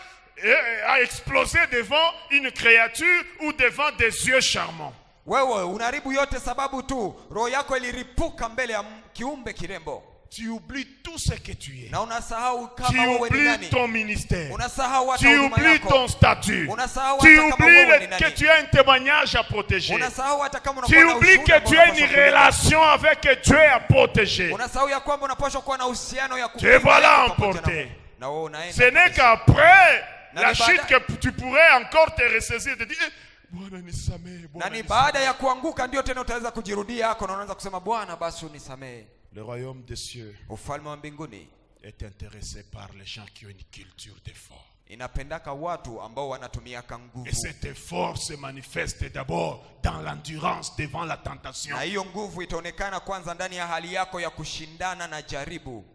Speaker 1: a explosé devant une créature ou devant des yeux charmants.
Speaker 2: Wewe unaharibu yote sababu tu roho yako iliripuka mbele ya kiumbe kirembo.
Speaker 1: Tu oublies tout ce que tu es.
Speaker 2: Na unasahau
Speaker 1: Tu
Speaker 2: kama wewe ni
Speaker 1: oublies
Speaker 2: nani.
Speaker 1: ton ministère.
Speaker 2: Unasahau hata
Speaker 1: Tu
Speaker 2: huduma
Speaker 1: oublies
Speaker 2: yako.
Speaker 1: ton statut.
Speaker 2: Unasahau
Speaker 1: Tu
Speaker 2: hata kama
Speaker 1: oublies
Speaker 2: wewe ni
Speaker 1: que
Speaker 2: nani.
Speaker 1: tu as un témoignage à protéger.
Speaker 2: Unasahau hata kama
Speaker 1: Tu
Speaker 2: unakuwa na
Speaker 1: oublies
Speaker 2: ushuhuda
Speaker 1: que
Speaker 2: ambao
Speaker 1: tu as une
Speaker 2: unapaswa kulinda.
Speaker 1: relation avec Dieu à protéger.
Speaker 2: Unasahau ya kwamba unapaswa kuwa na uhusiano ya
Speaker 1: Te voilà
Speaker 2: pamoja na
Speaker 1: emporté.
Speaker 2: Mungu. Na wewe unaenda.
Speaker 1: Ce n'est
Speaker 2: kabisa.
Speaker 1: qu'après la
Speaker 2: Nani
Speaker 1: chute
Speaker 2: baada-
Speaker 1: que tu pourrais encore te ressaisir et te dire, Bwana nisamehe,
Speaker 2: Na
Speaker 1: Bwana
Speaker 2: ni
Speaker 1: nisamehe.
Speaker 2: baada ya kuanguka ndio tena utaweza kujirudia yako na unaanza kusema Bwana basi unisamehe.
Speaker 1: Le royaume des cieux
Speaker 2: Ufalme wa mbinguni
Speaker 1: est intéressée par les gens qui ont une culture d'effort.
Speaker 2: Inapendaka watu ambao wanatumiaka nguvu.
Speaker 1: Et cet effort se manifeste d'abord dans l'endurance devant la tentation.
Speaker 2: Na hiyo nguvu itaonekana kwanza ndani ya hali yako ya kushindana na jaribu.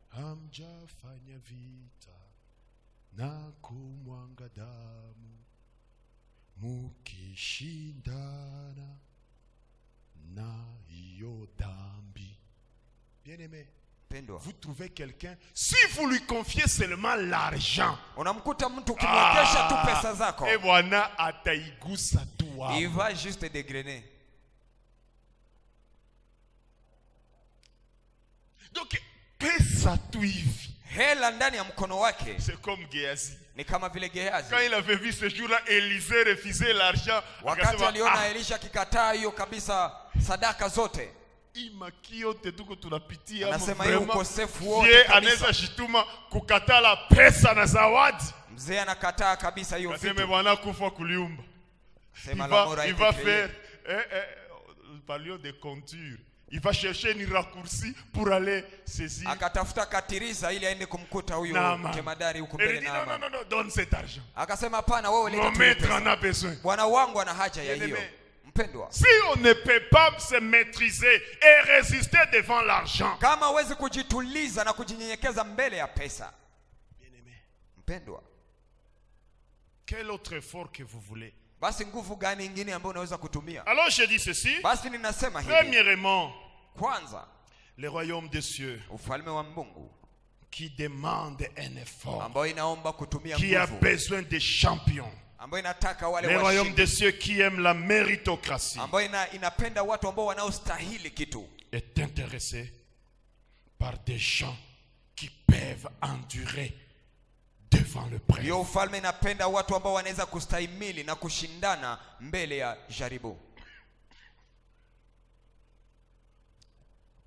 Speaker 1: Hamjafanya vita na kumwanga damu, mukishindana na hiyo dhambi. Bien-aimé, vous trouvez quelqu'un, si vous lui confiez seulement l'argent,
Speaker 2: unamkuta mtu ukimwekesha tu pesa zako,
Speaker 1: et bwana ataigusa tu.
Speaker 2: Il va juste dégrainer.
Speaker 1: Donc pesa tu hivi,
Speaker 2: hela ndani ya mkono wake,
Speaker 1: c'est comme Gehazi.
Speaker 2: Ni kama vile Gehazi.
Speaker 1: Quand il avait vu ce jour-là Élisée refuser l'argent,
Speaker 2: wakati aliona Elisha akikataa hiyo kabisa sadaka zote,
Speaker 1: imakiote tuko tunapitia,
Speaker 2: anasema hiyo ukosefu wote kabisa,
Speaker 1: anaweza shituma kukatala pesa na zawadi.
Speaker 2: Mzee anakataa kabisa hiyo vitu.
Speaker 1: Nasema bwana kufa kuliumba. Il va faire parlions de contours. Il va chercher une raccourci pour aller saisir.
Speaker 2: Akatafuta katiriza ili aende kumkuta huyo kemadari huko mbele na Naamani.
Speaker 1: Non, donne cet argent.
Speaker 2: Akasema hapana, wewe leta pesa. Bwana wangu ana haja ya hiyo. Mpendwa,
Speaker 1: si on ne peut pas se maîtriser et résister devant l'argent,
Speaker 2: kama huwezi kujituliza na kujinyenyekeza mbele ya pesa, mpendwa,
Speaker 1: quel autre effort que vous voulez?
Speaker 2: Basi nguvu gani nyingine ambayo unaweza kutumia?
Speaker 1: Alors je dis ceci.
Speaker 2: Basi ninasema hivi.
Speaker 1: Premièrement,
Speaker 2: kwanza,
Speaker 1: le royaume des cieux,
Speaker 2: ufalme wa Mungu,
Speaker 1: qui demande un effort,
Speaker 2: ambao inaomba kutumia nguvu,
Speaker 1: qui a besoin de champions,
Speaker 2: ambayo inataka wale
Speaker 1: le royaume des cieux qui aime la méritocratie,
Speaker 2: ambayo inapenda watu ambao wanaostahili kitu,
Speaker 1: est intéressé par des gens qui peuvent endurer devant le prêtre.
Speaker 2: Hiyo ufalme inapenda watu ambao wanaweza kustahimili na kushindana mbele ya jaribu.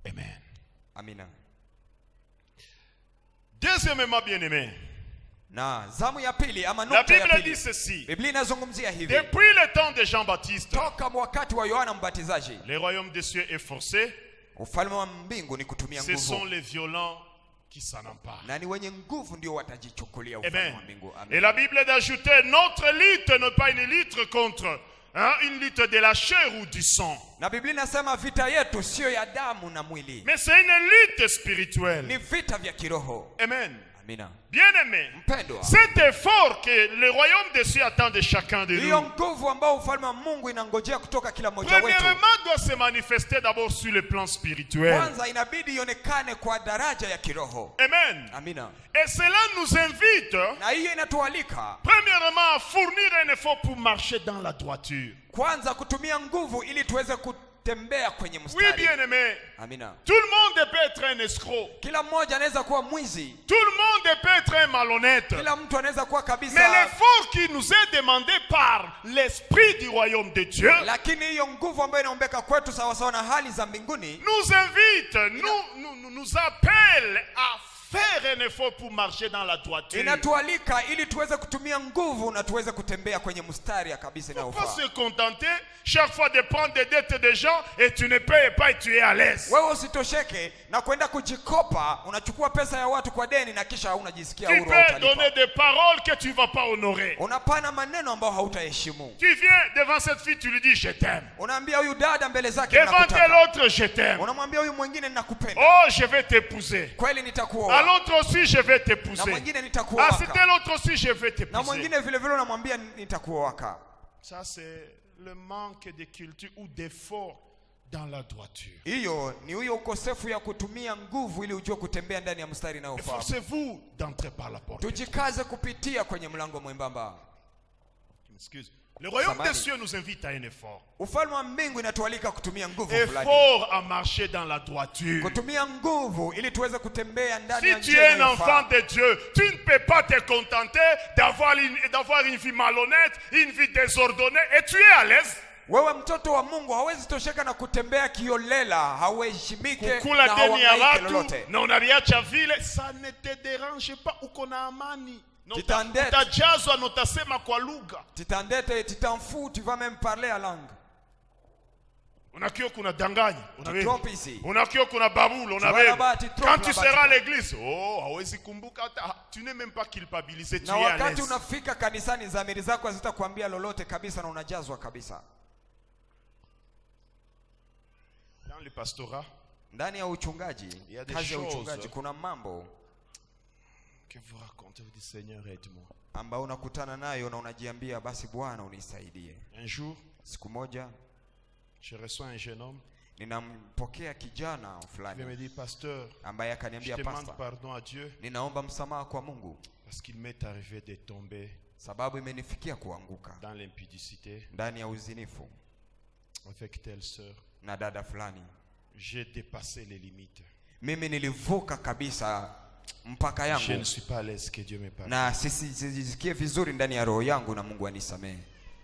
Speaker 1: Amen.
Speaker 2: Amina.
Speaker 1: Deuxièmement, bien-aimé,
Speaker 2: na zamu ya pili ama
Speaker 1: la
Speaker 2: nukta ya
Speaker 1: Bible
Speaker 2: pili,
Speaker 1: dit ceci.
Speaker 2: Biblia inazungumzia hivi.
Speaker 1: Depuis le temps de Jean-Baptiste,
Speaker 2: toka wakati wa Yohana Mbatizaji,
Speaker 1: le royaume des cieux est forcé.
Speaker 2: Ufalme wa mbingu ni kutumia nguvu.
Speaker 1: Ce sont les violents qui s'en emparent.
Speaker 2: Na ni wenye nguvu ndio watajichukulia ufalme wa mbingu.
Speaker 1: Et la Bible d'ajouter, notre lutte n'est pas une lutte contre une lutte de la chair ou du sang.
Speaker 2: Na Biblia inasema vita yetu sio ya damu na mwili,
Speaker 1: mais c'est une lutte spirituelle.
Speaker 2: Ni vita vya kiroho.
Speaker 1: Amen.
Speaker 2: Amina.
Speaker 1: Bien-aimé, cet effort que le royaume des cieux attend de chacun de nous, premièrement doit se manifester d'abord sur le plan spirituel. Amen.
Speaker 2: Amina.
Speaker 1: Et cela nous invite, premièrement, à fournir un effort pour marcher dans la droiture. Oui, bien-aimé.
Speaker 2: Amina.
Speaker 1: Tout le monde peut être un escroc.
Speaker 2: Kila mmoja anaweza kuwa mwizi.
Speaker 1: Tout le monde peut être un malhonnête.
Speaker 2: Kila mtu anaweza kuwa kabisa.
Speaker 1: Mais l'effort qui nous est demandé par l'esprit du royaume de Dieu,
Speaker 2: lakini hiyo nguvu ambayo inaombeka kwetu sawa sawa na hali za mbinguni,
Speaker 1: nous invite, nous appelle à faire un effort pour marcher dans la droiture.
Speaker 2: Inatualika ili tuweze kutumia nguvu na tuweze kutembea kwenye mstari kabisa inayofaa.
Speaker 1: Pas se contenter chaque fois de prendre des dettes des gens et tu ne payes pas et tu es à l'aise.
Speaker 2: Wewe usitosheke na kwenda kujikopa, unachukua pesa ya watu kwa deni na kisha unajisikia huru utalipa.
Speaker 1: Tu peux donner des paroles que tu vas pas honorer.
Speaker 2: Unapana maneno ambayo hautaheshimu.
Speaker 1: Tu viens devant cette fille, tu lui dis je t'aime.
Speaker 2: Unaambia huyu dada mbele zake
Speaker 1: nakutaka. Devant l'autre je t'aime.
Speaker 2: Unamwambia huyu mwingine nakupenda.
Speaker 1: Oh, je vais t'épouser.
Speaker 2: Kweli nitakuoa.
Speaker 1: À l'autre aussi je vais t'épouser.
Speaker 2: Na mwingine nitakuoa.
Speaker 1: Ah, c'était l'autre aussi je vais t'épouser.
Speaker 2: Na mwingine vile vile unamwambia nitakuoa.
Speaker 1: Ça c'est le manque de culture ou d'effort dans la droiture.
Speaker 2: Hiyo ni huyo ukosefu ya kutumia nguvu ili ujue kutembea ndani ya mstari unaofaa.
Speaker 1: Forcez-vous d'entrer par la porte.
Speaker 2: Tujikaze kupitia kwenye mlango mwembamba.
Speaker 1: Excuse. Le royaume des cieux nous invite à un effort.
Speaker 2: Ufalme wa mbingu inatualika kutumia nguvu fulani.
Speaker 1: Effort à marcher dans la droiture.
Speaker 2: Kutumia nguvu ili tuweze kutembea ndani ya
Speaker 1: njia. Si tu es un enfant de Dieu, tu ne peux pas te contenter d'avoir une vie malhonnête, une vie désordonnée et tu es à l'aise.
Speaker 2: Wewe mtoto wa Mungu hawezi tosheka na kutembea kiolela, hauheshimike
Speaker 1: na hauhangaike lolote. Na unaliacha vile, ça ne te dérange pas, uko na amani. Utajazwa na utasema kwa lugha.
Speaker 2: Titandete, tu t'en fous, tu vas même parler à langue.
Speaker 1: Unakio kuna danganya,
Speaker 2: trompe ici.
Speaker 1: Unakio kuna baboule, quand tu seras à l'église, hawezi kumbuka, tu n'es même pas culpabilisé, tu es à l'aise.
Speaker 2: Na wakati unafika kanisani dhamiri zako hazitakwambia lolote kabisa na unajazwa kabisa.
Speaker 1: Dans le pastorat,
Speaker 2: ndani ya uchungaji, kazi ya uchungaji kuna mambo
Speaker 1: que vous racontez, vous dites Seigneur aide-moi.
Speaker 2: Ambao unakutana nayo na unajiambia basi Bwana unisaidie.
Speaker 1: Un jour,
Speaker 2: siku moja
Speaker 1: je reçois un jeune homme.
Speaker 2: Ninampokea kijana fulani.
Speaker 1: Il me dit pasteur,
Speaker 2: ambaye akaniambia
Speaker 1: pastor,
Speaker 2: pastor,
Speaker 1: pardon à Dieu.
Speaker 2: Ninaomba msamaha kwa Mungu.
Speaker 1: Parce qu'il m'est arrivé de tomber.
Speaker 2: Sababu imenifikia kuanguka.
Speaker 1: Dans l'impudicité.
Speaker 2: Ndani ya uzinifu.
Speaker 1: Avec telle sœur.
Speaker 2: Na dada fulani.
Speaker 1: J'ai dépassé les limites.
Speaker 2: Mimi nilivuka kabisa mpaka yangu.
Speaker 1: Je ne suis pas à l'aise, que Dieu me pardonne.
Speaker 2: Na sisikie vizuri ndani ya roho yangu na Mungu anisamehe.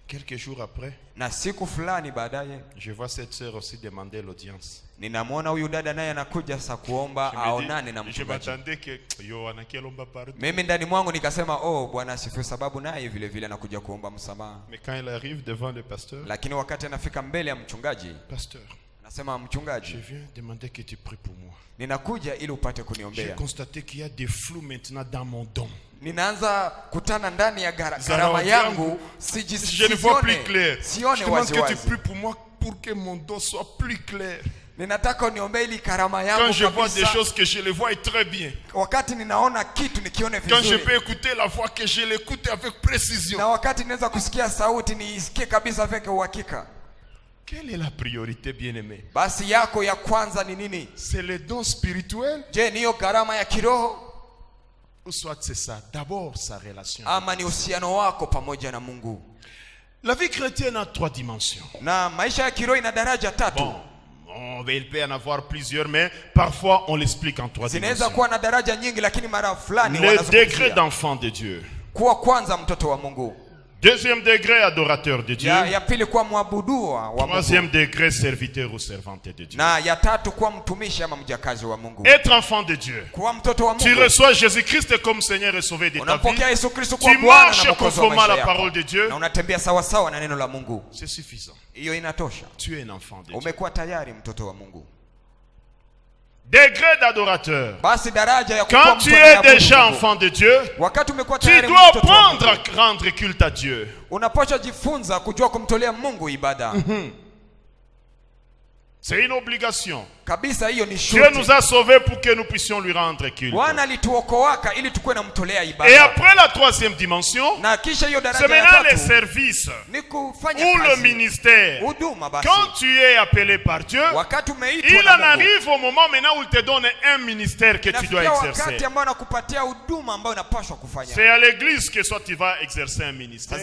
Speaker 1: Quelques jours après,
Speaker 2: na siku fulani baadaye,
Speaker 1: je vois cette sœur aussi demander l'audience.
Speaker 2: Ninamwona huyu dada naye anakuja sasa kuomba aonane na
Speaker 1: mchungaji. Je m'attendais que Yohana kielomba pardon.
Speaker 2: Mimi ndani mwangu nikasema Bwana asifiwe, sababu naye vile vile anakuja kuomba msamaha.
Speaker 1: Mais quand il arrive devant le pasteur,
Speaker 2: lakini wakati anafika mbele ya mchungaji,
Speaker 1: pasteur,
Speaker 2: nasema mchungaji,
Speaker 1: je viens demander que tu pries pour moi.
Speaker 2: Ninakuja ili upate kuniombea.
Speaker 1: J'ai constaté qu'il y a des flous maintenant dans mon don.
Speaker 2: Ninaanza kutana ndani ya karama yangu,
Speaker 1: je ne vois plus clair.
Speaker 2: Sione
Speaker 1: je demande que tu pries pour moi pour que mon don soit plus clair.
Speaker 2: Ninataka uniombee ili karama yangu
Speaker 1: quand je vois des choses que je les vois très bien.
Speaker 2: Wakati ninaona kitu nikione vizuri.
Speaker 1: Quand je peux écouter la voix que je l'écoute avec précision.
Speaker 2: Na wakati ninaweza kusikia sauti niisikie kabisa avec uhakika.
Speaker 1: Quelle est la priorité, bien-aimé?
Speaker 2: Basi yako ya kwanza ni nini?
Speaker 1: C'est le don spirituel?
Speaker 2: Je, niyo karama ya kiroho?
Speaker 1: Ou soit c'est ça, d'abord sa relation.
Speaker 2: Ama ni uhusiano wako pamoja na Mungu.
Speaker 1: La vie chrétienne a 3 dimensions.
Speaker 2: Na maisha ya kiroho ina daraja 3.
Speaker 1: Bon, il peut en avoir plusieurs, mais parfois on l'explique en 3 dimensions.
Speaker 2: Zinaweza kuwa na daraja nyingi, lakini mara fulani
Speaker 1: le degré d'enfant de Dieu.
Speaker 2: Kuwa kwanza mtoto wa Mungu.
Speaker 1: Deuxième degré, adorateur de Dieu.
Speaker 2: Ya pili kuwa mwabuduwa wa Mungu.
Speaker 1: Troisième degré, serviteur ou servante de Dieu.
Speaker 2: Na ya tatu kuwa mtumishi ama mjakazi wa Mungu.
Speaker 1: Être enfant de Dieu.
Speaker 2: Kuwa mtoto wa Mungu.
Speaker 1: Tu reçois Jésus-Christ comme Seigneur et Sauveur de ta vie.
Speaker 2: Unapokea Yesu Kristo
Speaker 1: kwa Bwana na Mwokozi wa maisha yako. Tu marches conformément à la parole de Dieu.
Speaker 2: Na unatembea sawa sawa na neno la Mungu.
Speaker 1: C'est suffisant.
Speaker 2: Hiyo inatosha.
Speaker 1: Tu es un enfant de Dieu.
Speaker 2: Umekuwa tayari mtoto wa Mungu.
Speaker 1: Degré d'adorateur.
Speaker 2: Quand
Speaker 1: tu es déjà enfant de Dieu, tu dois apprendre à rendre culte à Dieu. C'est une obligation. Dieu nous a sauvés pour que nous puissions lui rendre culte. Et après la 3e dimension, c'est maintenant les services ou le ministère. Quand tu es appelé par Dieu, il en arrive au moment maintenant où il te donne un ministère que tu dois exercer. C'est à l'église que soit tu vas exercer un ministère.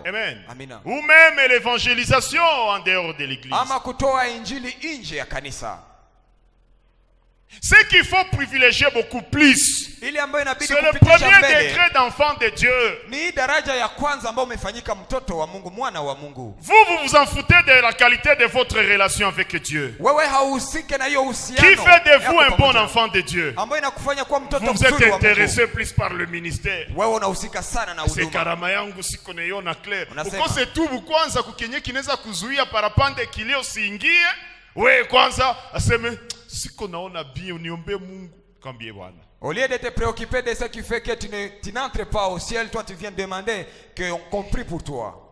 Speaker 1: Amen. Ou même l'évangélisation en dehors de l'église. Ce qu'il faut privilégier beaucoup plus, c'est le premier degré d'enfant de Dieu. Vous vous en foutez de la qualité de votre relation avec Dieu. Qui fait de vous un bon enfant de Dieu? Vous êtes intéressé plus par le ministère. C'est karama yangu siko naiona clair. Ukose tu kwanza kukenye kinaweza kuzuia parapande kilio siingie. We kwanza aseme siko naona bien, uniombe Mungu. Kambie Bwana.
Speaker 2: Au lieu de te préoccuper de ce qui fait que tu n'entres pas au ciel, toi tu viens demander qu'on comprie pour toi.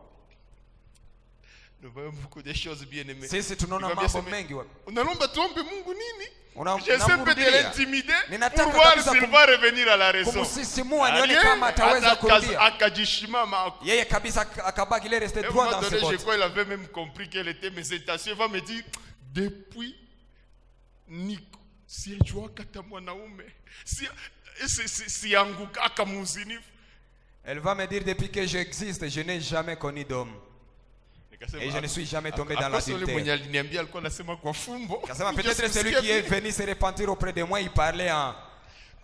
Speaker 1: Nous voyons beaucoup de choses bien aimées.
Speaker 2: Sisi tunaona mambo mengi wapi.
Speaker 1: Unaomba tuombe Mungu nini? J'essaie de l'intimider pour voir s'il va revenir à la raison.
Speaker 2: Kumsisimua nione kama ataweza kurudia.
Speaker 1: Akajishimama.
Speaker 2: Yeye kabisa akabaki ile reste droit dans ses bottes.
Speaker 1: Je crois qu'il avait même compris quelle était mes intentions. Il va me dire depuis Niko sijua kata mwanaume si anguka akamuzinifu.
Speaker 2: Elle va me dire depuis que j'existe, je n'ai jamais connu d'homme. Et je ne suis jamais tombé dans l'adultère. Peut-être celui qui est venu se repentir auprès de moi, il parlait en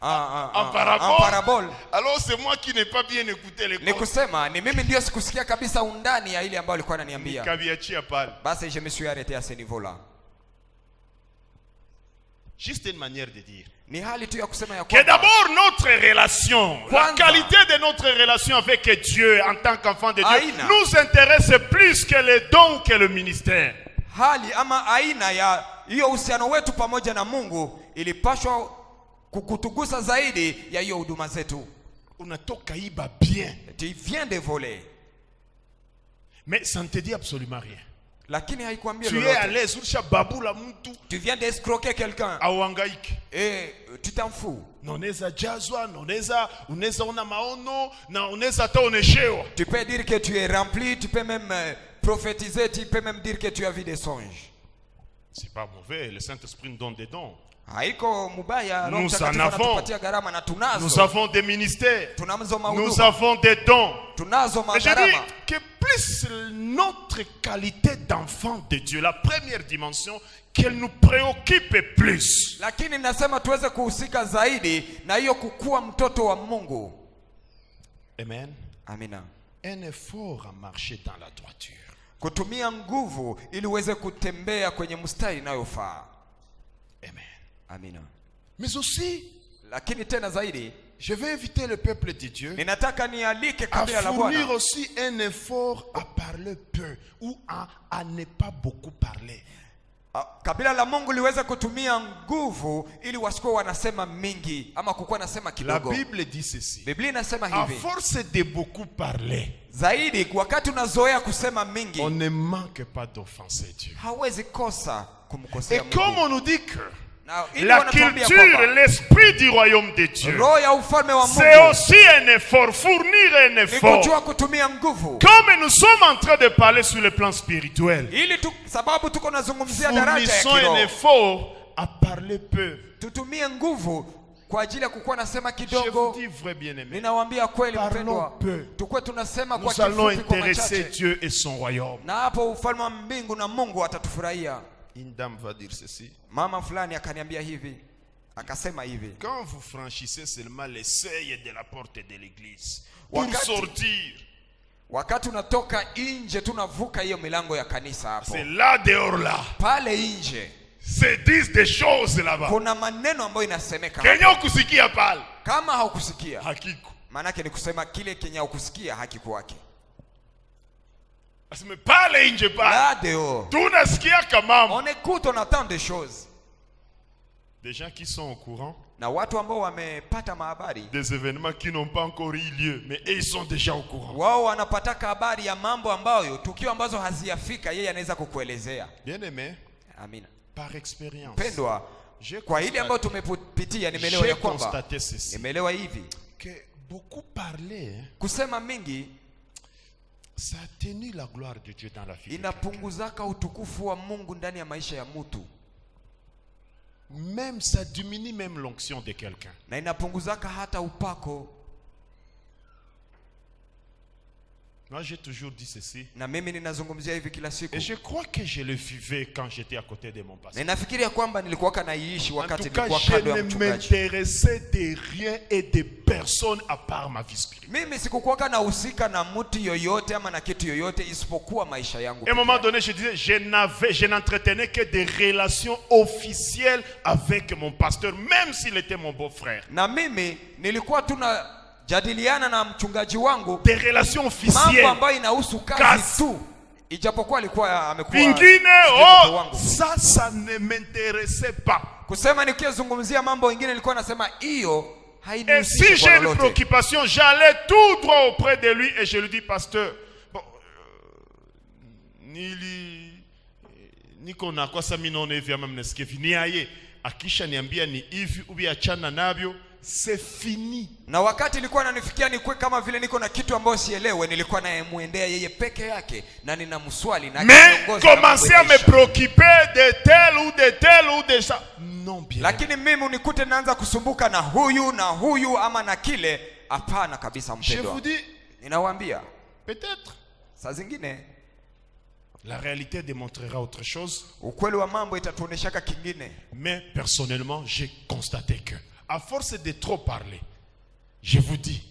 Speaker 2: parabole.
Speaker 1: Alors c'est moi qui n'ai pas bien écouté les
Speaker 2: Nikusema ni mimi ndio sikusikia kabisa undani ya ile ambayo alikuwa ananiambia.
Speaker 1: Nikaviachia pale.
Speaker 2: Basi je me suis arrêté à ce niveau-là.
Speaker 1: Juste une manière de dire.
Speaker 2: Ni hali tu ya kusema ya
Speaker 1: Que
Speaker 2: kwamba
Speaker 1: d'abord notre relation, la
Speaker 2: Kwanza.
Speaker 1: qualité de notre relation avec Dieu en tant qu'enfant de Dieu
Speaker 2: Aina.
Speaker 1: nous intéresse plus que les dons, que le ministère.
Speaker 2: hali ama aina ya hiyo uhusiano wetu pamoja na Mungu ilipashwa kukutugusa zaidi ya hiyo huduma zetu.
Speaker 1: Unatoka iba bien.
Speaker 2: Tu viens de voler.
Speaker 1: Mais ça ne te dit absolument rien.
Speaker 2: Lakini haikuambia
Speaker 1: Tu es
Speaker 2: lolote.
Speaker 1: à l'aise, ulisha babula mtu
Speaker 2: Tu viens d'escroquer quelqu'un.
Speaker 1: auhangaike.
Speaker 2: Et tu t'en fous.
Speaker 1: Na unaweza jazwa, na unaweza ona maono, na unaweza hata oneshewa.
Speaker 2: Tu peux dire que tu es rempli, tu peux même prophétiser, tu peux même dire que tu as vu des songes.
Speaker 1: C'est pas mauvais, le Saint-Esprit nous donne des dons.
Speaker 2: Haiko mubaya, Roho
Speaker 1: Nous
Speaker 2: Mtakatifu
Speaker 1: en avons.
Speaker 2: anatupatia gharama na tunazo.
Speaker 1: Nous avons des ministères.
Speaker 2: Tunazo
Speaker 1: Nous
Speaker 2: mahuduma.
Speaker 1: avons des dons.
Speaker 2: Tunazo
Speaker 1: Et je dis
Speaker 2: magharama.
Speaker 1: que plus notre qualité d'enfant de Dieu, la première dimension, qu'elle nous préoccupe plus.
Speaker 2: Lakini nasema tuweze kuhusika zaidi na hiyo kukua mtoto wa Mungu.
Speaker 1: Amen.
Speaker 2: Amina.
Speaker 1: Un effort à marcher dans la droiture.
Speaker 2: Kutumia nguvu ili uweze kutembea kwenye mstari inayofaa.
Speaker 1: Amen.
Speaker 2: Amina.
Speaker 1: Mais aussi,
Speaker 2: Lakini tena zaidi,
Speaker 1: je vais inviter le peuple de Dieu
Speaker 2: ninataka nialike
Speaker 1: à
Speaker 2: kabila la
Speaker 1: fournir
Speaker 2: Bwana
Speaker 1: aussi un effort à parler peu ou à ne pas beaucoup parler.
Speaker 2: kabila la Mungu liweze kutumia nguvu ili wasikuwa wanasema mingi ama kukuwa nasema
Speaker 1: La
Speaker 2: kidogo.
Speaker 1: Bible dit ceci.
Speaker 2: Biblia inasema
Speaker 1: À
Speaker 2: hivi,
Speaker 1: force de beaucoup parler,
Speaker 2: zaidi wakati unazoea kusema mingi,
Speaker 1: on ne manque pas d'offenser Dieu.
Speaker 2: hawezi kosa
Speaker 1: Et
Speaker 2: kumkosea
Speaker 1: comme
Speaker 2: Mungu.
Speaker 1: on nous dit que
Speaker 2: Na ili
Speaker 1: la
Speaker 2: wanatuambia
Speaker 1: culture,
Speaker 2: kwamba
Speaker 1: l'esprit du royaume de Dieu,
Speaker 2: roho ya ufalme wa
Speaker 1: c'est
Speaker 2: Mungu
Speaker 1: aussi un effort, fournir un
Speaker 2: ni
Speaker 1: effort.
Speaker 2: kujua kutumia nguvu.
Speaker 1: Comme nous sommes en train de parler sur le plan spirituel,
Speaker 2: Ili sababu tuko nazungumzia daraja ya
Speaker 1: fournissons un
Speaker 2: kiroho.
Speaker 1: effort à parler peu.
Speaker 2: Tutumie nguvu kwa ajili ya kukuwa nasema
Speaker 1: Je vous
Speaker 2: kidogo.
Speaker 1: dis vrai bien-aimé,
Speaker 2: Ninawaambia kweli
Speaker 1: Parlons
Speaker 2: mpendwa,
Speaker 1: peu.
Speaker 2: tukue tunasema kwa
Speaker 1: nous allons
Speaker 2: kifupi kwa
Speaker 1: intéresser
Speaker 2: machache,
Speaker 1: Dieu et son royaume.
Speaker 2: na hapo ufalme wa mbingu na Mungu atatufurahia.
Speaker 1: Une dame va dire ceci.
Speaker 2: Mama fulani akaniambia hivi, akasema hivi,
Speaker 1: Quand vous franchissez seulement les seuils de la porte de l'église pour
Speaker 2: Wakati-
Speaker 1: sortir,
Speaker 2: wakati unatoka nje tunavuka hiyo milango ya kanisa, hapo
Speaker 1: c'est là dehors là,
Speaker 2: pale nje
Speaker 1: se disent des choses là-bas.
Speaker 2: kuna maneno ambayo inasemeka.
Speaker 1: Kenya ukusikia pale
Speaker 2: Kama haukusikia,
Speaker 1: hakiko.
Speaker 2: maanake ni kusema kile kenye haukusikia hakikuwake.
Speaker 1: Aseme pale nje pale
Speaker 2: Là dehors,
Speaker 1: tunasikia kama
Speaker 2: on écoute, on entend des choses.
Speaker 1: des gens qui sont au courant
Speaker 2: Na watu ambao wamepata mahabari,
Speaker 1: des événements qui n'ont pas encore eu lieu, mais eux, ils sont déjà au courant.
Speaker 2: wao wanapataka habari ya mambo ambayo tukio ambazo haziyafika, yeye anaweza kukuelezea.
Speaker 1: Bien aimé,
Speaker 2: Amina.
Speaker 1: par expérience,
Speaker 2: Pendwa,
Speaker 1: j'ai
Speaker 2: kwa ile ambayo tumepitia, nimeelewa ya kwamba,
Speaker 1: constaté ceci,
Speaker 2: nimeelewa hivi,
Speaker 1: que beaucoup parler, hein,
Speaker 2: kusema mingi
Speaker 1: ça atténue la gloire de Dieu dans la vie de quelqu'un.
Speaker 2: inapunguzaka utukufu wa Mungu ndani ya maisha ya mtu,
Speaker 1: Même ça diminue même l'onction de quelqu'un.
Speaker 2: na inapunguzaka hata upako.
Speaker 1: Moi, j'ai toujours dit ceci.
Speaker 2: Na mimi ninazungumzia hivi kila siku,
Speaker 1: Et je crois que je le vivais quand j'étais à côté de mon
Speaker 2: na
Speaker 1: pasteur.
Speaker 2: ninafikiria kwamba nilikuwaka naiishi
Speaker 1: En
Speaker 2: wakati
Speaker 1: tout cas,
Speaker 2: nilikuwa
Speaker 1: je
Speaker 2: kando ya
Speaker 1: ne
Speaker 2: mchungaji.
Speaker 1: m'intéressais de rien et de personne à part ma vie spirituelle.
Speaker 2: Mimi sikukuwaka nahusika na mtu yoyote ama na kitu yoyote isipokuwa maisha yangu.
Speaker 1: À un moment donné, je disais, je n'entretenais que des relations officielles avec mon pasteur, même s'il était mon beau-frère.
Speaker 2: Na mimi nilikuwa tunajadiliana na mchungaji wangu
Speaker 1: Des relations
Speaker 2: mambo
Speaker 1: officielles.
Speaker 2: ambayo inahusu kazi
Speaker 1: Kazi.
Speaker 2: tu, ijapokuwa alikuwa amekuwa
Speaker 1: Pingine,
Speaker 2: mtoto
Speaker 1: oh,
Speaker 2: wangu.
Speaker 1: ça ne m'intéressait pas.
Speaker 2: Kusema nikizungumzia mambo mengine nilikuwa nasema hiyo
Speaker 1: Et
Speaker 2: hainihusishi
Speaker 1: si
Speaker 2: kwa
Speaker 1: j'ai une
Speaker 2: lolote.
Speaker 1: préoccupation, j'allais tout droit auprès de lui et je lui dis, pasteur, bon, niko na kwa sami naona hivi ama mnasikia hivi, ni aye akisha niambia ni hivi ubi achana navyo, c'est fini.
Speaker 2: Na wakati ilikuwa nanifikia nikwe kama vile niko na kitu ambayo sielewe, nilikuwa namuendea yeye peke yake na ninamswali na
Speaker 1: Mais
Speaker 2: akiongoza na
Speaker 1: commencer à me
Speaker 2: kumwelesha.
Speaker 1: préoccuper de tel ou de tel ou de ça, non bien.
Speaker 2: Lakini mimi unikute naanza kusumbuka na huyu ama na kile, hapana kabisa
Speaker 1: Je
Speaker 2: mpendwa.
Speaker 1: vous dis,
Speaker 2: Ninawaambia
Speaker 1: peut-être
Speaker 2: saa zingine
Speaker 1: la réalité démontrera autre chose,
Speaker 2: ukweli wa mambo itatuoneshaka kingine.
Speaker 1: mais personnellement, j'ai constaté que à force de trop parler, je vous dis,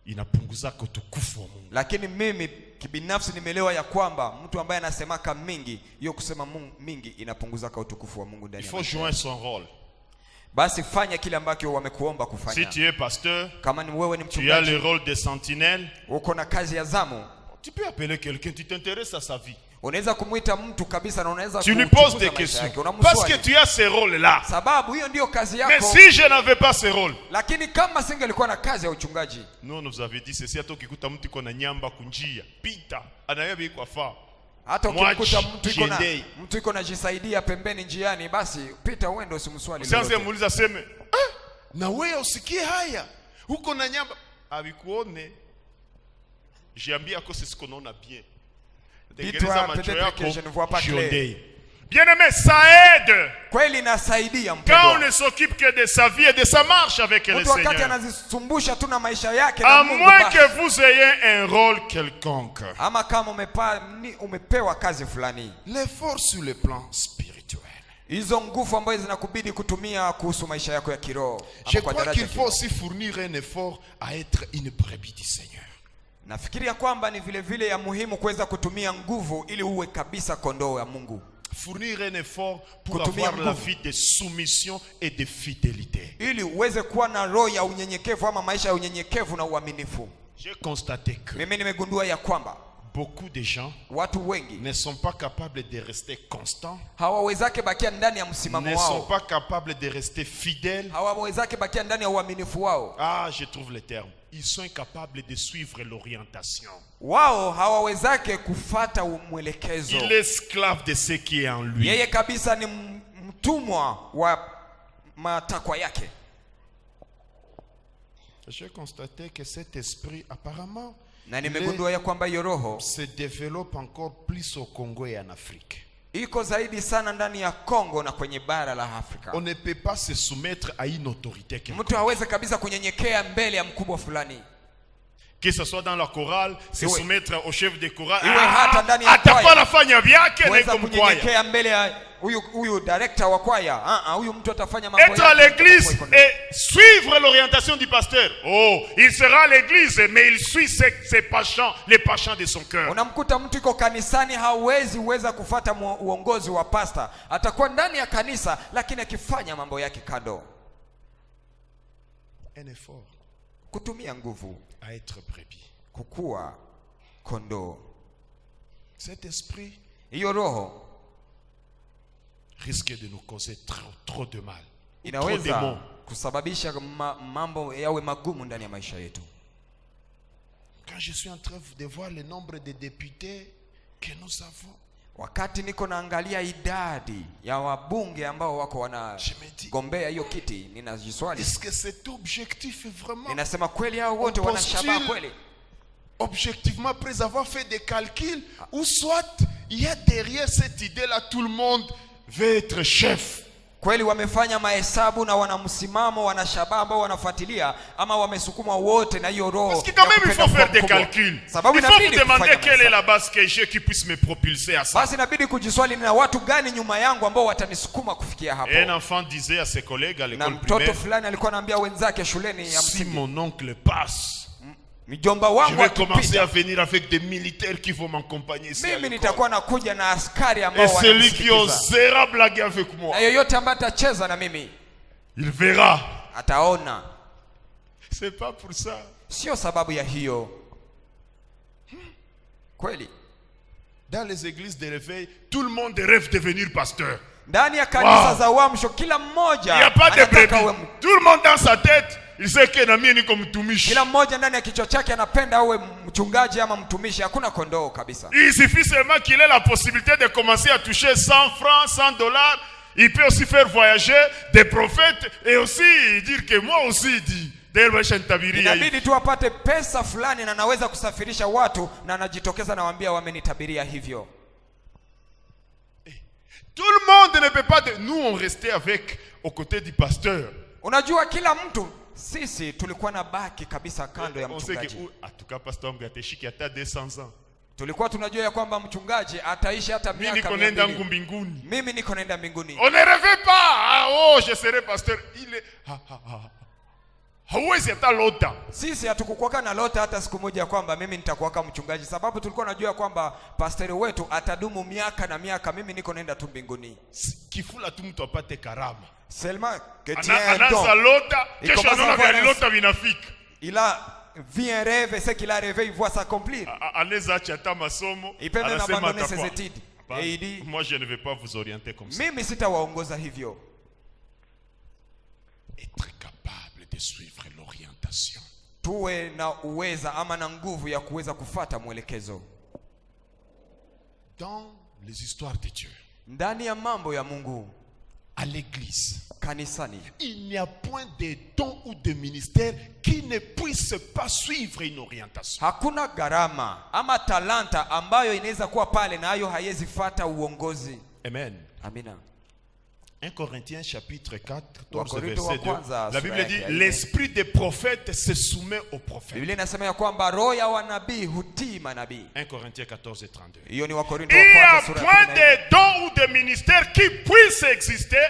Speaker 1: inapunguzaka utukufu wa Mungu.
Speaker 2: Lakini mimi kibinafsi nimeelewa ya kwamba mtu ambaye anasemaka mingi, hiyo kusema mingi inapunguzaka utukufu wa Mungu
Speaker 1: Il
Speaker 2: ndani ya
Speaker 1: faut
Speaker 2: maisha.
Speaker 1: jouer son rôle.
Speaker 2: basi fanya kile ambacho wamekuomba
Speaker 1: Si
Speaker 2: kufanya.
Speaker 1: tu es pasteur,
Speaker 2: Kama ni wewe ni
Speaker 1: tu as le
Speaker 2: mchungaji,
Speaker 1: rôle de sentinelle,
Speaker 2: uko na kazi ya zamu,
Speaker 1: tu peux appeler quelqu'un, tu t'intéresses à sa vie.
Speaker 2: unaweza kumuita mtu kabisa na unaweza
Speaker 1: Tu lui poses
Speaker 2: kuchunguza
Speaker 1: des
Speaker 2: maisha
Speaker 1: questions.
Speaker 2: yake.
Speaker 1: Parce que
Speaker 2: Unamswali.
Speaker 1: tu as ce rôle-là.
Speaker 2: Sababu hiyo ndio kazi
Speaker 1: Mais
Speaker 2: yako.
Speaker 1: si je n'avais pas ce rôle,
Speaker 2: Lakini kama singelikuwa na kazi ya uchungaji,
Speaker 1: nous nous avait dit ceci, hata ukikuta mtu iko na nyamba kunjia, pita, anayebe kwa fa.
Speaker 2: hata ukikuta
Speaker 1: Mwachie.
Speaker 2: mtu iko na jisaidia pembeni njiani, basi pita uende usimswali
Speaker 1: Usianze
Speaker 2: lolote.
Speaker 1: muuliza seme, na wewe usikie haya, uko na nyamba, abikuone. Jiambia ko c'est ce qu'on a bien. Tengeneza macho yako, jiondee. Bien-aimé, ça aide.
Speaker 2: Kweli inasaidia
Speaker 1: Quand on
Speaker 2: mpendwa.
Speaker 1: ne s'occupe que de sa vie et de sa marche avec le
Speaker 2: Mtu wakati
Speaker 1: Seigneur.
Speaker 2: anazisumbusha tu na maisha yake na
Speaker 1: À
Speaker 2: Mungu
Speaker 1: moins
Speaker 2: basi.
Speaker 1: que vous ayez un rôle quelconque.
Speaker 2: Ama kama umepewa kazi fulani,
Speaker 1: L'effort sur le plan spirituel.
Speaker 2: hizo nguvu ambazo zinakubidi kutumia kuhusu maisha yako ya kiroho.
Speaker 1: Je crois qu'il faut aussi fournir un effort à être une brebis du Seigneur.
Speaker 2: Nafikiria kwamba ni vile vile ya muhimu kuweza kutumia nguvu ili uwe kabisa kondoo ya Mungu.
Speaker 1: Fournir un effort pour
Speaker 2: Kutumia
Speaker 1: avoir la
Speaker 2: nguvu.
Speaker 1: vie de soumission et de fidélité.
Speaker 2: Ili uweze kuwa na roho ya unyenyekevu ama maisha ya unyenyekevu na uaminifu.
Speaker 1: J'ai constaté que
Speaker 2: Mimi nimegundua ya kwamba
Speaker 1: beaucoup de gens
Speaker 2: watu wengi
Speaker 1: ne sont pas capables de rester constants,
Speaker 2: hawawezake bakia ndani ya msimamo
Speaker 1: ne sont
Speaker 2: wao.
Speaker 1: pas capables de rester fidèles.
Speaker 2: Hawawezake bakia ndani ya uaminifu wao.
Speaker 1: Ah, je trouve le terme. Ils sont incapables de suivre l'orientation.
Speaker 2: Wao hawawezake kufata mwelekezo.
Speaker 1: Il est esclave de ce qui est en lui.
Speaker 2: Yeye kabisa ni mtumwa wa matakwa yake.
Speaker 1: J'ai constaté que cet esprit apparemment
Speaker 2: Na nimegundua ya kwamba hiyo roho
Speaker 1: se développe encore plus au Congo et en Afrique.
Speaker 2: iko zaidi sana ndani ya Kongo na kwenye bara la Afrika.
Speaker 1: On ne peut pas se soumettre à une autorité quelconque.
Speaker 2: Mtu hawezi kabisa kunyenyekea mbele ya mkubwa fulani.
Speaker 1: Que ce soit dans la chorale, se
Speaker 2: Iwe-
Speaker 1: soumettre au chef de chorale.
Speaker 2: Iwe hata ndani ya
Speaker 1: Atakuwa
Speaker 2: kwaya.
Speaker 1: anafanya vyake na
Speaker 2: Kuweza
Speaker 1: iko mkwaya.
Speaker 2: kunyenyekea mbele ya huyu director wa kwaya. Huyu mtu atafanya mambo
Speaker 1: Être à l'église et suivre l'orientation du pasteur. Oh, il sera à l'église, mais il suit ses passions, les passions de son cœur.
Speaker 2: Unamkuta mtu iko kanisani uweza kufuata uongozi wa pasta. Atakuwa ndani ya kanisa lakini akifanya mambo yake kando.
Speaker 1: Un effort
Speaker 2: Kutumia nguvu
Speaker 1: à être brebis.
Speaker 2: kukua kondoo.
Speaker 1: Cet esprit
Speaker 2: Hiyo roho
Speaker 1: risque de nous causer trop de mal. Trop de
Speaker 2: inaweza
Speaker 1: maux.
Speaker 2: kusababisha mambo yawe magumu ndani ya maisha yetu.
Speaker 1: Quand je suis en train de voir le nombre de députés que nous avons,
Speaker 2: Wakati niko naangalia idadi ya wabunge ambao wako
Speaker 1: je me dis,
Speaker 2: wanagombea hiyo kiti, ninajiswali,
Speaker 1: est-ce que cet objectif est vraiment
Speaker 2: ninasema kweli hao wote wana shabaha kweli?
Speaker 1: objectivement après avoir fait des calculs, ou soit il y a derrière cette idée-là, tout le monde veut être chef.
Speaker 2: Kweli wamefanya mahesabu na wana msimamo, wana shabaha ambao wanafuatilia, ama wamesukuma wote na hiyo roho?
Speaker 1: Parce que quand
Speaker 2: ya
Speaker 1: même il
Speaker 2: kupenda
Speaker 1: faut faire
Speaker 2: kuwa
Speaker 1: des
Speaker 2: mkubwa.
Speaker 1: calculs.
Speaker 2: Sababu
Speaker 1: Il faut vous
Speaker 2: inabidi
Speaker 1: demander
Speaker 2: kufanya
Speaker 1: quelle est
Speaker 2: mahesabu.
Speaker 1: la base que j'ai qui puisse me propulser à ça.
Speaker 2: Basi inabidi kujiswali, na watu gani nyuma yangu ambao watanisukuma kufikia hapo?
Speaker 1: Et un enfant disait à ses collègues à
Speaker 2: Na
Speaker 1: l'école
Speaker 2: mtoto
Speaker 1: primaire,
Speaker 2: fulani alikuwa anaambia wenzake shuleni ya
Speaker 1: si
Speaker 2: msingi,
Speaker 1: mon oncle passe,
Speaker 2: mjomba
Speaker 1: je
Speaker 2: wangu
Speaker 1: vais commencer à
Speaker 2: akipita,
Speaker 1: venir avec des militaires qui vont m'accompagner ici à
Speaker 2: mimi
Speaker 1: l'école.
Speaker 2: nitakuwa nakuja na askari ambao
Speaker 1: Et celui qui
Speaker 2: wananisindikiza.
Speaker 1: osera blaguer avec moi,
Speaker 2: Na yoyote ambaye atacheza na mimi
Speaker 1: il verra.
Speaker 2: ataona.
Speaker 1: C'est pas pour ça.
Speaker 2: Sio sababu ya hiyo. Kweli
Speaker 1: Dans les églises de réveil, tout le monde rêve de devenir pasteur.
Speaker 2: ndani ya kanisa
Speaker 1: Wow.
Speaker 2: za uamsho kila
Speaker 1: Il n'y
Speaker 2: mmoja
Speaker 1: a pas de
Speaker 2: anataka
Speaker 1: brebis. Tout le monde dans sa tête, il sait que Nami ni comme mtumishi.
Speaker 2: kila mmoja ndani ya kichwa chake anapenda awe mchungaji ama mtumishi. Hakuna kondoo kabisa.
Speaker 1: Il suffit seulement qu'il ait la possibilité de commencer à toucher 100 francs, 100 dollars. Il peut aussi faire voyager des prophètes et aussi dire que moi aussi, il dit.
Speaker 2: Inabidi tu apate pesa fulani na anaweza kusafirisha watu, na anajitokeza na waambia wamenitabiria hivyo.
Speaker 1: Tout le monde ne peut pas. Nous, on restait avec aux côtés du pasteur.
Speaker 2: Unajua kila mtu, sisi tulikuwa na baki kabisa kando ya
Speaker 1: On sait que,
Speaker 2: mchungaji.
Speaker 1: en tout cas, pasteur Mgateshi qui a 200 ans.
Speaker 2: Tulikuwa tunajua ya kwamba mchungaji ataishi hata
Speaker 1: Mimi
Speaker 2: miaka
Speaker 1: niko nenda
Speaker 2: 200.
Speaker 1: mbinguni.
Speaker 2: Mimi niko naenda mbinguni.
Speaker 1: On ne rêvait pas. Ah, oh, je serai pasteur. Il est. hauwezi hata lota.
Speaker 2: Sisi hatukukuwa na lota hata siku moja kwamba mimi nitakuwa mchungaji, sababu tulikuwa najua kwamba pastor wetu atadumu miaka na miaka, mimi niko naenda tu mbinguni.
Speaker 1: Kifula tu mtu apate karama.
Speaker 2: Seulement que tu as un
Speaker 1: don. Anaanza lota, kesho anaona gari lota vinafika.
Speaker 2: Il a vu un rêve, ce qu'il a rêvé, il voit s'accomplir.
Speaker 1: Anaweza acha hata masomo,
Speaker 2: il peut même abandonner ses études. Et il dit,
Speaker 1: moi je ne vais pas vous orienter comme ça.
Speaker 2: Mimi sitawaongoza hivyo.
Speaker 1: Être capable de suivre l'orientation.
Speaker 2: Tuwe na uweza ama na nguvu ya kuweza kufuata mwelekezo.
Speaker 1: Dans les histoires de Dieu,
Speaker 2: ndani ya mambo ya Mungu,
Speaker 1: à l'église,
Speaker 2: kanisani,
Speaker 1: il n'y a point de don ou de ministère qui ne puisse pas suivre une orientation.
Speaker 2: Hakuna garama ama talanta ambayo inaweza kuwa pale na hayo haiwezi fuata uongozi.
Speaker 1: Amen.
Speaker 2: Amina.
Speaker 1: 1 Corinthiens chapitre 4, 14 verset 2. La Bible dit, l'esprit des prophètes se soumet aux prophètes.
Speaker 2: Biblia inasema ya kwamba roho ya wanabii hutii manabii.
Speaker 1: 1 Corinthiens 14 et 32.
Speaker 2: Hiyo ni Wakorintho wa kwanza sura ya 14.
Speaker 1: Il n'y a point de dons ou de ministères qui puissent exister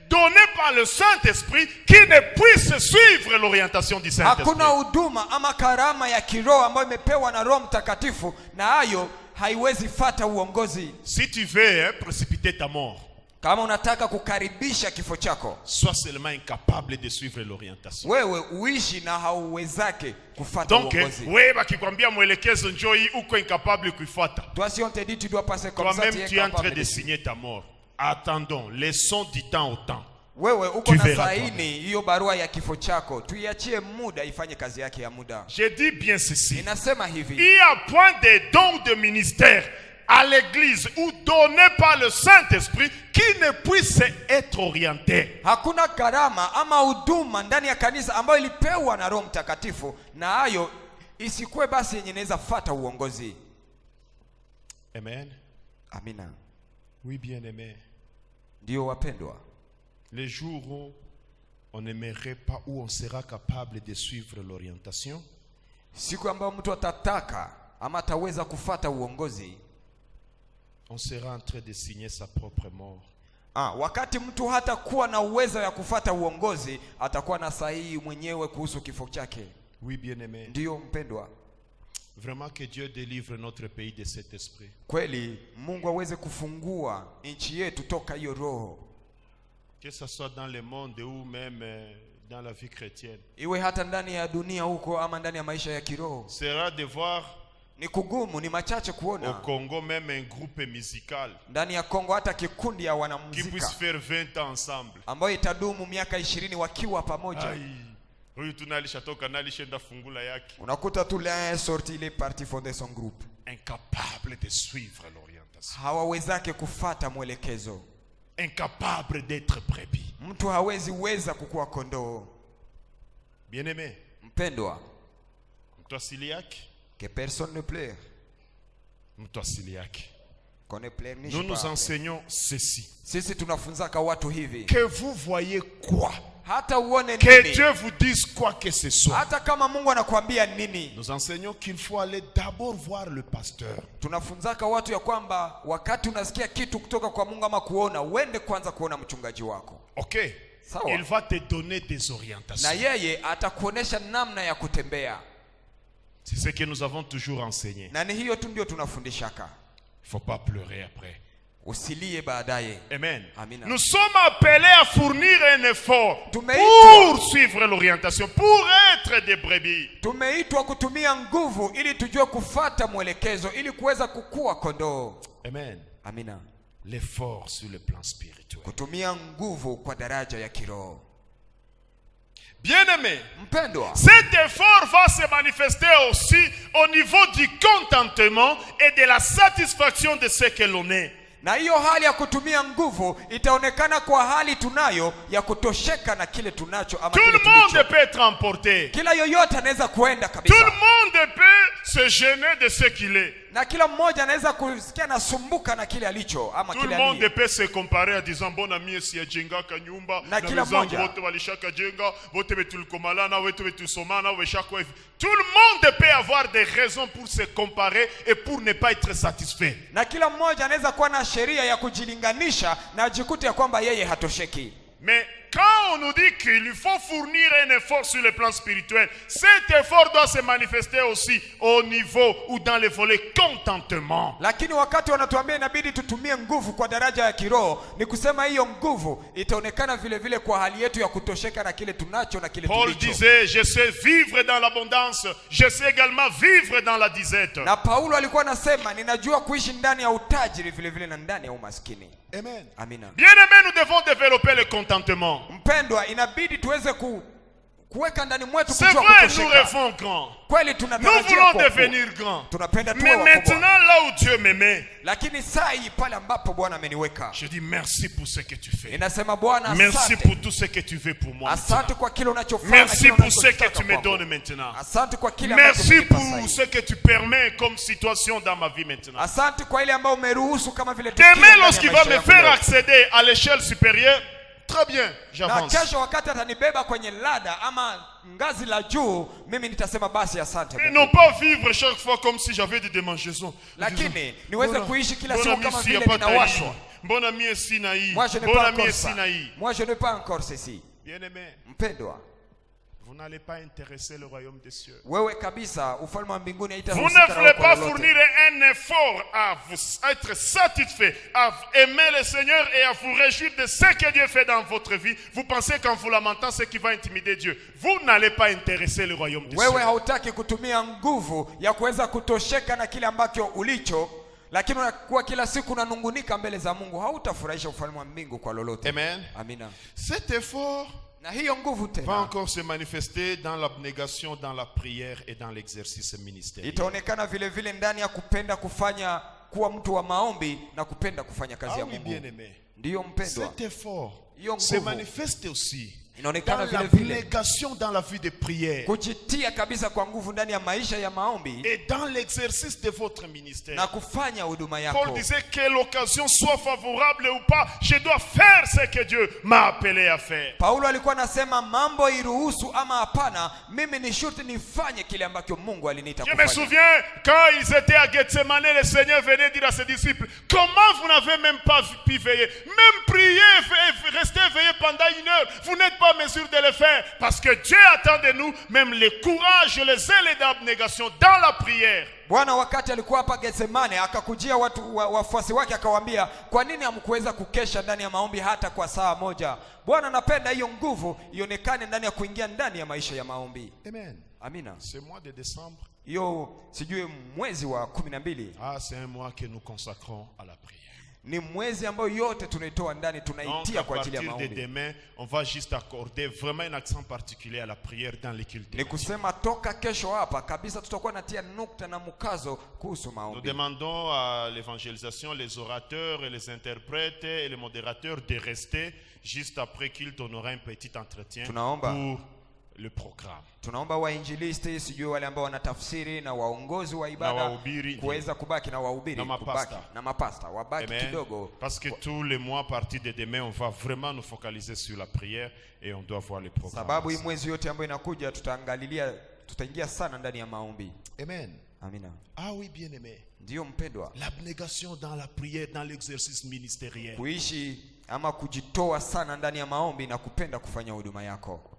Speaker 1: donnés par le Saint-Esprit qui ne puissent suivre l'orientation du Saint-Esprit.
Speaker 2: Hakuna huduma ama karama ya kiroho ambayo imepewa na Roho Mtakatifu na hayo haiwezi fuata uongozi.
Speaker 1: Si tu veux précipiter ta mort,
Speaker 2: kama unataka kukaribisha kifo chako,
Speaker 1: sois seulement incapable de suivre l'orientation.
Speaker 2: Wewe uishi na hauwezake kufuata uongozi.
Speaker 1: Donc wewe bakikwambia mwelekezo njoo hii uko incapable kuifuata.
Speaker 2: Toi si on te dit tu dois passer comme ça,
Speaker 1: toi-même tu es en train de signer ta mort. Attendons, laissons du temps au temps.
Speaker 2: Wewe uko na saini hiyo barua ya kifo chako, tuiachie muda ifanye kazi yake ya muda.
Speaker 1: Je dis bien ceci.
Speaker 2: Inasema hivi.
Speaker 1: Il y a point de dons de ministère à l'église ou donné par le Saint-Esprit qui ne puisse être orienté.
Speaker 2: Hakuna karama ama huduma ndani ya kanisa ambayo ilipewa na Roho Mtakatifu na hayo isikuwe basi yenye inaweza fuata uongozi.
Speaker 1: Amen.
Speaker 2: Amina.
Speaker 1: Oui, bien-aimé.
Speaker 2: Ndio wapendwa.
Speaker 1: Les jours où on n'aimerait pas, où on sera capable de suivre l'orientation,
Speaker 2: siku ambayo mtu atataka ama ataweza kufuata uongozi,
Speaker 1: on sera en train de signer sa propre mort.
Speaker 2: Wakati mtu hata kuwa na uwezo ya kufuata uongozi, atakuwa na sahihi mwenyewe kuhusu kifo chake.
Speaker 1: Oui, bien-aimé.
Speaker 2: Ndio mpendwa.
Speaker 1: Vraiment que Dieu délivre notre pays de cet esprit.
Speaker 2: Kweli Mungu aweze kufungua nchi yetu toka hiyo roho.
Speaker 1: Que ça soit dans le monde ou même dans la vie chrétienne.
Speaker 2: Iwe hata ndani ya dunia huko ama ndani ya maisha ya kiroho.
Speaker 1: Sera de voir
Speaker 2: ni kugumu, ni machache kuona.
Speaker 1: Au Congo même un groupe musical.
Speaker 2: Ndani ya Kongo hata kikundi ya wanamuziki.
Speaker 1: Qui puisse faire 20 ans ensemble.
Speaker 2: Ambayo itadumu miaka 20 wakiwa pamoja.
Speaker 1: Huyu tunalishatoka nalishenda fungula yake.
Speaker 2: Unakuta tu l'un sorti, il est parti fonder son groupe.
Speaker 1: Incapable de suivre l'orientation.
Speaker 2: Hawawezake kufuata mwelekezo.
Speaker 1: Incapable d'être brebis.
Speaker 2: Mtu hawezi weza kukuwa kondoo.
Speaker 1: Bien-aimé.
Speaker 2: Mpendwa.
Speaker 1: Mtu asili yake.
Speaker 2: Que personne ne pleure.
Speaker 1: Mtu asili yake.
Speaker 2: Qu'on ne pleure ni.
Speaker 1: Nous nous enseignons ceci.
Speaker 2: Sisi tunafunzaka watu hivi.
Speaker 1: Que vous voyez quoi?
Speaker 2: Hata uone nini.
Speaker 1: Que Dieu vous dise quoi que ce soit.
Speaker 2: Hata kama Mungu anakuambia nini.
Speaker 1: Nous enseignons qu'il faut aller d'abord voir le pasteur.
Speaker 2: Tunafunzaka watu ya kwamba wakati unasikia kitu kutoka kwa Mungu ama kuona, uende kwanza kuona mchungaji wako.
Speaker 1: Okay.
Speaker 2: Sawa.
Speaker 1: Il va te donner des orientations.
Speaker 2: Na yeye atakuonesha namna ya kutembea.
Speaker 1: C'est ce que nous avons toujours enseigné.
Speaker 2: Na ni hiyo tu ndio tunafundishaka.
Speaker 1: Il faut pas pleurer après.
Speaker 2: Usilie baadaye.
Speaker 1: Amen.
Speaker 2: Amina.
Speaker 1: Nous sommes appelés à fournir un effort pour suivre l'orientation, pour être des brebis.
Speaker 2: Tumeitwa kutumia nguvu ili tujue kufuata mwelekezo ili kuweza kukua kondoo.
Speaker 1: Amen.
Speaker 2: Amina.
Speaker 1: L'effort sur le plan spirituel.
Speaker 2: Kutumia nguvu kwa daraja ya kiroho.
Speaker 1: Bien-aimé,
Speaker 2: cet
Speaker 1: effort va se manifester aussi au niveau du contentement et de la satisfaction de ce que l'on est.
Speaker 2: Na hiyo hali ya kutumia nguvu itaonekana kwa hali tunayo ya kutosheka na kile tunacho ama
Speaker 1: kile tulicho. Tout le monde peut être emporté.
Speaker 2: Kila yoyote anaweza kuenda kabisa.
Speaker 1: Tout le monde peut se gêner de ce qu'il est.
Speaker 2: Na kila mmoja anaweza kusikia nasumbuka na kile alicho ama
Speaker 1: kile
Speaker 2: aliye.
Speaker 1: Tout le monde peut se comparer en disant bona mie si ajenga ka nyumba
Speaker 2: na kila mmoja
Speaker 1: wote walishaka jenga wote betulikomala wote betusomana weshako. Tout le monde peut avoir des raisons pour se comparer et pour ne pas être satisfait.
Speaker 2: Na kila mmoja anaweza kuwa na sheria ya kujilinganisha na ajikute ya kwamba yeye hatosheki.
Speaker 1: Mais quand on nous dit qu'il faut fournir un effort sur le plan spirituel, cet effort doit se manifester aussi au niveau ou dans le volet contentement.
Speaker 2: Lakini wakati wanatuambia inabidi tutumie nguvu kwa daraja ya kiroho, ni kusema hiyo nguvu itaonekana vile vile kwa hali yetu ya kutosheka na kile tunacho na kile tulicho.
Speaker 1: Paul disait, je sais vivre dans l'abondance, je sais également vivre dans la disette.
Speaker 2: Na Paulo alikuwa anasema ninajua kuishi ndani ya utajiri vile vile na ndani ya umaskini.
Speaker 1: Amen.
Speaker 2: Amina.
Speaker 1: Bien-aimés, nous devons développer le contentement.
Speaker 2: Mpendwa, inabidi tuweze kuweka ndani mwetu
Speaker 1: C'est
Speaker 2: kujua
Speaker 1: vrai, nous
Speaker 2: kutosheka.
Speaker 1: rêvons grand.
Speaker 2: Kweli
Speaker 1: Nous
Speaker 2: tunatarajia
Speaker 1: voulons
Speaker 2: kwa
Speaker 1: devenir grand.
Speaker 2: tunapenda tuwe
Speaker 1: Mais
Speaker 2: wakubwa.
Speaker 1: maintenant, là où Dieu me met,
Speaker 2: Lakini saa hii pale ambapo Bwana ameniweka,
Speaker 1: je dis merci pour ce que tu fais.
Speaker 2: ninasema Bwana
Speaker 1: Merci
Speaker 2: asante.
Speaker 1: pour tout ce que tu veux pour moi.
Speaker 2: Asante kwa kile unachofanya.
Speaker 1: Merci
Speaker 2: kile
Speaker 1: pour ce que
Speaker 2: unachotaka
Speaker 1: tu me
Speaker 2: kwangu.
Speaker 1: donnes maintenant.
Speaker 2: Asante kwa kile ambacho
Speaker 1: Merci
Speaker 2: umenipa
Speaker 1: pour
Speaker 2: sasa
Speaker 1: ce
Speaker 2: hivi.
Speaker 1: que tu permets comme situation dans ma vie maintenant.
Speaker 2: Asante kwa ile ambayo umeruhusu kama vile tukio
Speaker 1: Demain,
Speaker 2: ndani ya
Speaker 1: lorsqu'il va
Speaker 2: maisha
Speaker 1: me
Speaker 2: yangu
Speaker 1: faire
Speaker 2: leo.
Speaker 1: accéder à l'échelle supérieure, très bien,
Speaker 2: Na
Speaker 1: j'avance.
Speaker 2: kesho wakati atanibeba kwenye lada ama ngazi la juu, mimi nitasema basi asante
Speaker 1: Et
Speaker 2: Mungu.
Speaker 1: non pas vivre chaque fois comme si j'avais des démangeaisons.
Speaker 2: Lakini niweze kuishi kila
Speaker 1: Bon
Speaker 2: siku
Speaker 1: ami,
Speaker 2: kama
Speaker 1: s'il y a
Speaker 2: vile
Speaker 1: pas
Speaker 2: ninawashwa.
Speaker 1: Bon ami est Sinaï.
Speaker 2: Moi je n'ai
Speaker 1: Bon
Speaker 2: pas
Speaker 1: ami
Speaker 2: encore
Speaker 1: est
Speaker 2: ça.
Speaker 1: Sinaï.
Speaker 2: Moi je n'ai pas encore ceci.
Speaker 1: Bien-aimé,
Speaker 2: Mpendwa,
Speaker 1: vous n'allez pas intéresser le royaume des cieux.
Speaker 2: wewe kabisa ufalme wa mbinguni
Speaker 1: Vous
Speaker 2: haitahusika
Speaker 1: ne
Speaker 2: na
Speaker 1: voulez
Speaker 2: wako
Speaker 1: pas
Speaker 2: lolote.
Speaker 1: fournir un effort à vous être satisfait, à aimer le Seigneur et à vous réjouir de ce que Dieu fait dans votre vie. Vous pensez qu'en vous lamentant, ce qui va intimider Dieu. Vous n'allez pas intéresser le royaume des cieux.
Speaker 2: Wewe hautaki kutumia nguvu ya kuweza kutosheka na kile ambacho ulicho, lakini unakuwa kila siku unanungunika mbele za Mungu, hautafurahisha ufalme wa mbingu kwa lolote.
Speaker 1: Amen.
Speaker 2: Amina.
Speaker 1: Cet effort
Speaker 2: Na hiyo nguvu
Speaker 1: va
Speaker 2: tena
Speaker 1: encore se manifester dans l'abnégation, dans la prière et dans l'exercice ministériel.
Speaker 2: itaonekana vile vile ndani ya kupenda kufanya kuwa mtu wa maombi na kupenda kufanya kazi
Speaker 1: Ah
Speaker 2: ya
Speaker 1: oui,
Speaker 2: Mungu.
Speaker 1: bien-aimé.
Speaker 2: Ndiyo mpendwa,
Speaker 1: Cet effort
Speaker 2: Hiyo
Speaker 1: se
Speaker 2: nguvu
Speaker 1: manifeste aussi dans
Speaker 2: inaonekana vile vile
Speaker 1: l'abnégation dans la vie de prière
Speaker 2: kujitia kabisa kwa nguvu ndani ya maisha ya maombi
Speaker 1: et dans l'exercice de votre ministère.
Speaker 2: na kufanya huduma
Speaker 1: Paul
Speaker 2: yako.
Speaker 1: disait que l'occasion soit favorable ou pas, je dois faire ce que Dieu m'a appelé à faire.
Speaker 2: Paulo alikuwa anasema mambo iruhusu ama hapana, mimi ni shuti nifanye kile ambacho Mungu aliniita
Speaker 1: Je me
Speaker 2: kufanya.
Speaker 1: souviens quand ils étaient à Gethsemane, le Seigneur venait dire à ses disciples, comment vous n'avez même pas pu veiller, même prier, rester veillé pendant 1 heure, vous n'êtes pas en mesure de le faire, parce que Dieu attend de nous même le courage, le zèle et l'abnégation dans la prière.
Speaker 2: Bwana wakati alikuwa hapa Getsemane akakujia wafuasi wake akawaambia, kwa nini hamkuweza kukesha ndani ya maombi hata kwa saa moja? Bwana anapenda hiyo nguvu ionekane ndani ya kuingia ndani ya maisha ya maombi.
Speaker 1: Amen.
Speaker 2: Amina.
Speaker 1: Ce mois de décembre,
Speaker 2: Hiyo sijui mwezi wa 12
Speaker 1: c'est un mois que nous consacrons à la prière.
Speaker 2: ni mwezi ambao yote tunaitoa ndani,
Speaker 1: Donc
Speaker 2: tunaitia
Speaker 1: à
Speaker 2: kwa ajili ya
Speaker 1: partir de
Speaker 2: maombi.
Speaker 1: demain, on va juste accorder vraiment un accent particulier à la prière dans les cultes.
Speaker 2: Ni kusema toka kesho hapa kabisa tutakuwa natia nukta na mkazo kuhusu
Speaker 1: Nous
Speaker 2: maombi.
Speaker 1: demandons à l'évangélisation, les orateurs et les interprètes et les modérateurs de rester juste après culte. On aura un petit entretien
Speaker 2: Tunaomba.
Speaker 1: pour le programme.
Speaker 2: Tunaomba wainjilisti, sijui wale ambao wanatafsiri na waongozi wa ibada
Speaker 1: wahubiri,
Speaker 2: kuweza kubaki na wahubiri
Speaker 1: na mapasta.
Speaker 2: kubaki na mapasta wabaki
Speaker 1: Amen.
Speaker 2: kidogo,
Speaker 1: Parce que tous les mois, à partir de demain, on va vraiment nous focaliser sur la prière et on doit voir le programme.
Speaker 2: sababu hii mwezi yote ambayo inakuja tutaingia sana ndani ya maombi.
Speaker 1: Amen.
Speaker 2: Amina.
Speaker 1: Ah oui, bien-aimé.
Speaker 2: Ndiyo mpendwa,
Speaker 1: L'abnégation dans la prière, dans l'exercice ministériel.
Speaker 2: kuishi ama kujitoa sana ndani ya maombi na kupenda kufanya huduma yako.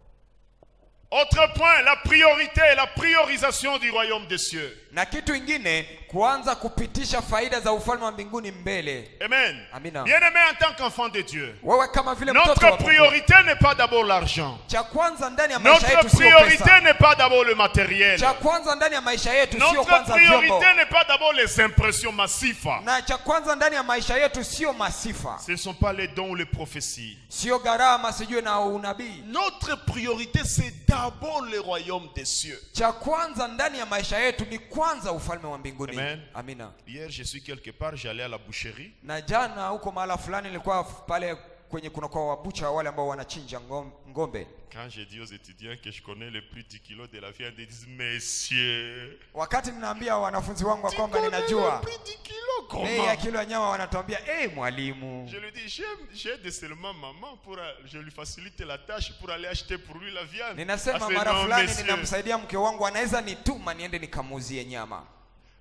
Speaker 1: Autre point, la priorité et la priorisation du royaume des cieux.
Speaker 2: Na kitu ingine, kuanza kupitisha faida za ufalme wa mbinguni mbele.
Speaker 1: Amen.
Speaker 2: Amina.
Speaker 1: Bien-aimé, en tant qu'enfant de Dieu,
Speaker 2: Wewe kama vile mtoto wa
Speaker 1: notre
Speaker 2: Mungu,
Speaker 1: priorité n'est pas d'abord l'argent.
Speaker 2: cha kwanza ndani ya maisha
Speaker 1: Notre
Speaker 2: yetu sio
Speaker 1: priorité
Speaker 2: pesa.
Speaker 1: n'est pas d'abord le matériel.
Speaker 2: Cha kwanza ndani ya maisha yetu sio
Speaker 1: Notre
Speaker 2: kwanza vyombo.
Speaker 1: priorité n'est pas d'abord les impressions massives.
Speaker 2: Na cha kwanza ndani ya maisha yetu sio masifa,
Speaker 1: Ce ne sont pas les dons ou les prophéties.
Speaker 2: sio gharama, sijui na unabii.
Speaker 1: Notre priorité, c'est d'abord le royaume des cieux.
Speaker 2: Cha kwanza ndani ya maisha yetu ni kwanza ufalme wa mbinguni.
Speaker 1: Amen.
Speaker 2: Amina.
Speaker 1: Hier, je suis quelque part, j'allais à la boucherie.
Speaker 2: Na jana huko mahala fulani nilikuwa pale kwenye kuna kwa wabucha wale ambao wanachinja ngombe.
Speaker 1: Quand j'ai dit aux étudiants que je connais le prix du kilo de la viande, ils disent, messieurs,
Speaker 2: Wakati ninaambia wanafunzi wangu
Speaker 1: tu
Speaker 2: kwamba
Speaker 1: connais
Speaker 2: ninajua
Speaker 1: le prix du kilo,
Speaker 2: bei ya
Speaker 1: comment?
Speaker 2: kilo ya nyama, wanatuambia mwalimu,
Speaker 1: Je lui dis, j'aide seulement maman pour, je lui facilite la tâche pour aller acheter pour lui la viande.
Speaker 2: ninasema
Speaker 1: Ah, c'est
Speaker 2: mara
Speaker 1: non,
Speaker 2: fulani
Speaker 1: messieurs.
Speaker 2: ninamsaidia mke wangu, anaweza nituma niende nikamuuzie nyama.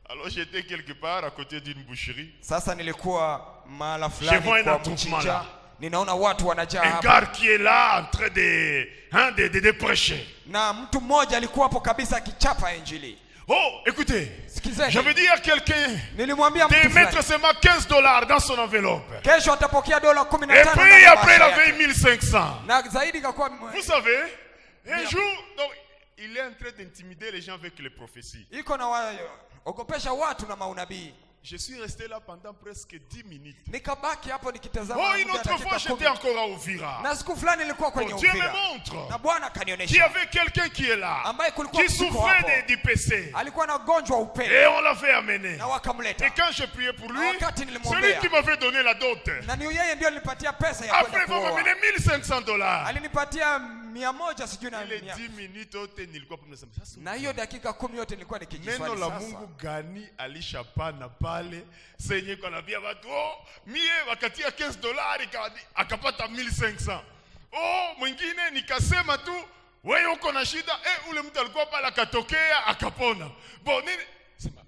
Speaker 1: Alors j'étais quelque part à côté d'une boucherie.
Speaker 2: Sasa nilikuwa mahala
Speaker 1: Je
Speaker 2: fulani
Speaker 1: vois un
Speaker 2: kwa
Speaker 1: attroupement
Speaker 2: mchinja,
Speaker 1: là.
Speaker 2: ninaona watu wanajaa
Speaker 1: Un
Speaker 2: hapa.
Speaker 1: gars qui est là en train de prêcher.
Speaker 2: Na mtu mmoja alikuwa hapo kabisa akichapa injili.
Speaker 1: Oh, écoutez,
Speaker 2: Sikizeni.
Speaker 1: je veux dire à quelqu'un
Speaker 2: Nilimwambia
Speaker 1: de
Speaker 2: mtu
Speaker 1: mettre
Speaker 2: fulani,
Speaker 1: seulement $15 dans son enveloppe.
Speaker 2: kesho atapokea dola 15
Speaker 1: Et
Speaker 2: ndani
Speaker 1: puis
Speaker 2: ya
Speaker 1: après il
Speaker 2: bahasha
Speaker 1: avait
Speaker 2: yake.
Speaker 1: 1500.
Speaker 2: Na zaidi ikakuwa
Speaker 1: Vous savez, un jour, donc, il est en train d'intimider les gens avec les prophéties.
Speaker 2: iko na ogopesha watu na maunabii.
Speaker 1: Je suis resté là pendant presque 10 minutes.
Speaker 2: Nikabaki hapo nikitazama.
Speaker 1: Oh, une autre fois j'étais encore à Ouvira.
Speaker 2: Na siku fulani nilikuwa kwenye
Speaker 1: Oh, Dieu me
Speaker 2: Uvira.
Speaker 1: montre
Speaker 2: Na Bwana
Speaker 1: qu'il y
Speaker 2: akanionyesha
Speaker 1: avait quelqu'un qui est là,
Speaker 2: ambaye kulikuwa
Speaker 1: qui
Speaker 2: msiko
Speaker 1: souffrait
Speaker 2: hapo.
Speaker 1: du PC.
Speaker 2: Alikuwa na gonjwa
Speaker 1: Et
Speaker 2: upele
Speaker 1: on l'avait amené.
Speaker 2: na wakamleta.
Speaker 1: Et quand j'ai prié pour lui,
Speaker 2: Wakati
Speaker 1: celui
Speaker 2: nilimwombea,
Speaker 1: qui m'avait donné la dot,
Speaker 2: na ni yeye ndio alinipatia pesa ya
Speaker 1: après
Speaker 2: kwenda
Speaker 1: il m'a
Speaker 2: kuoa.
Speaker 1: amené $1500.
Speaker 2: Alinipatia 100 sijui na
Speaker 1: Les
Speaker 2: 100.
Speaker 1: 10 minutes yote nilikuwa pumzika. Sasa
Speaker 2: Na hiyo dakika 10 yote nilikuwa
Speaker 1: neno
Speaker 2: nikijiswali
Speaker 1: la
Speaker 2: sasa.
Speaker 1: Mungu gani alishapana pale senye kanambia watu mie wakatia $15 akapata 1500. Oh, mwingine nikasema tu wewe uko na shida, ule mtu alikuwa pale akatokea akapona. Bon nini? Sema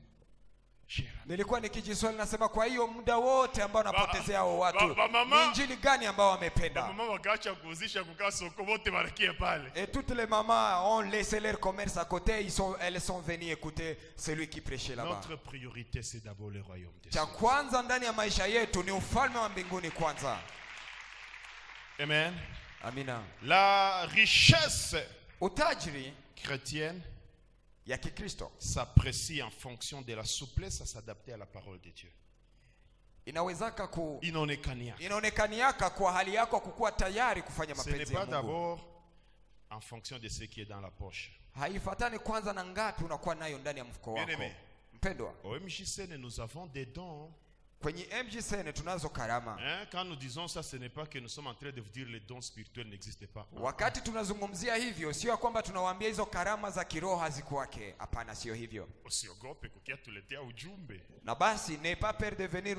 Speaker 2: Nilikuwa nikijiswali nasema, kwa hiyo muda wote ambao napotezea hao watu
Speaker 1: mama,
Speaker 2: ni injili gani ambao wamependa?
Speaker 1: mama wakaacha kuuzisha kukaa soko wote barakia pale.
Speaker 2: Et toutes les mamans ont laissé leur commerce à côté, elles sont venues écouter celui qui prêchait là-bas.
Speaker 1: Notre priorité c'est d'abord le royaume des
Speaker 2: Cha
Speaker 1: cieux.
Speaker 2: kwanza ndani ya maisha yetu ni ufalme wa mbinguni kwanza.
Speaker 1: Amen.
Speaker 2: Amina.
Speaker 1: La richesse
Speaker 2: Utajiri
Speaker 1: chrétienne
Speaker 2: ya Kikristo
Speaker 1: s'apprécie en fonction de la souplesse à s'adapter à la parole de Dieu.
Speaker 2: inawezaka inaonekaniaka kwa hali yako kukuwa tayari kufanya
Speaker 1: Ce n'est
Speaker 2: mapenzi ya
Speaker 1: pas
Speaker 2: Mungu.
Speaker 1: d'abord en fonction de ce qui est dans la poche.
Speaker 2: Haifatani kwanza na ngapi unakuwa nayo ndani ya mfuko wako.
Speaker 1: Bien-aimé.
Speaker 2: Mpendwa,
Speaker 1: Au MJCN, nous avons des dons.
Speaker 2: kwenye MJCN tunazo karama.
Speaker 1: Quand nous disons ça, ce n'est pas que nous sommes en train de vous dire les dons spirituels n'existent pas.
Speaker 2: Wakati tunazungumzia hivyo, sio kwamba tunawaambia hizo karama za kiroho hazikuwake. Hapana, sio hivyo.
Speaker 1: Usiogope kukiatuletea ujumbe.
Speaker 2: Na basi, n'aie pas peur de venir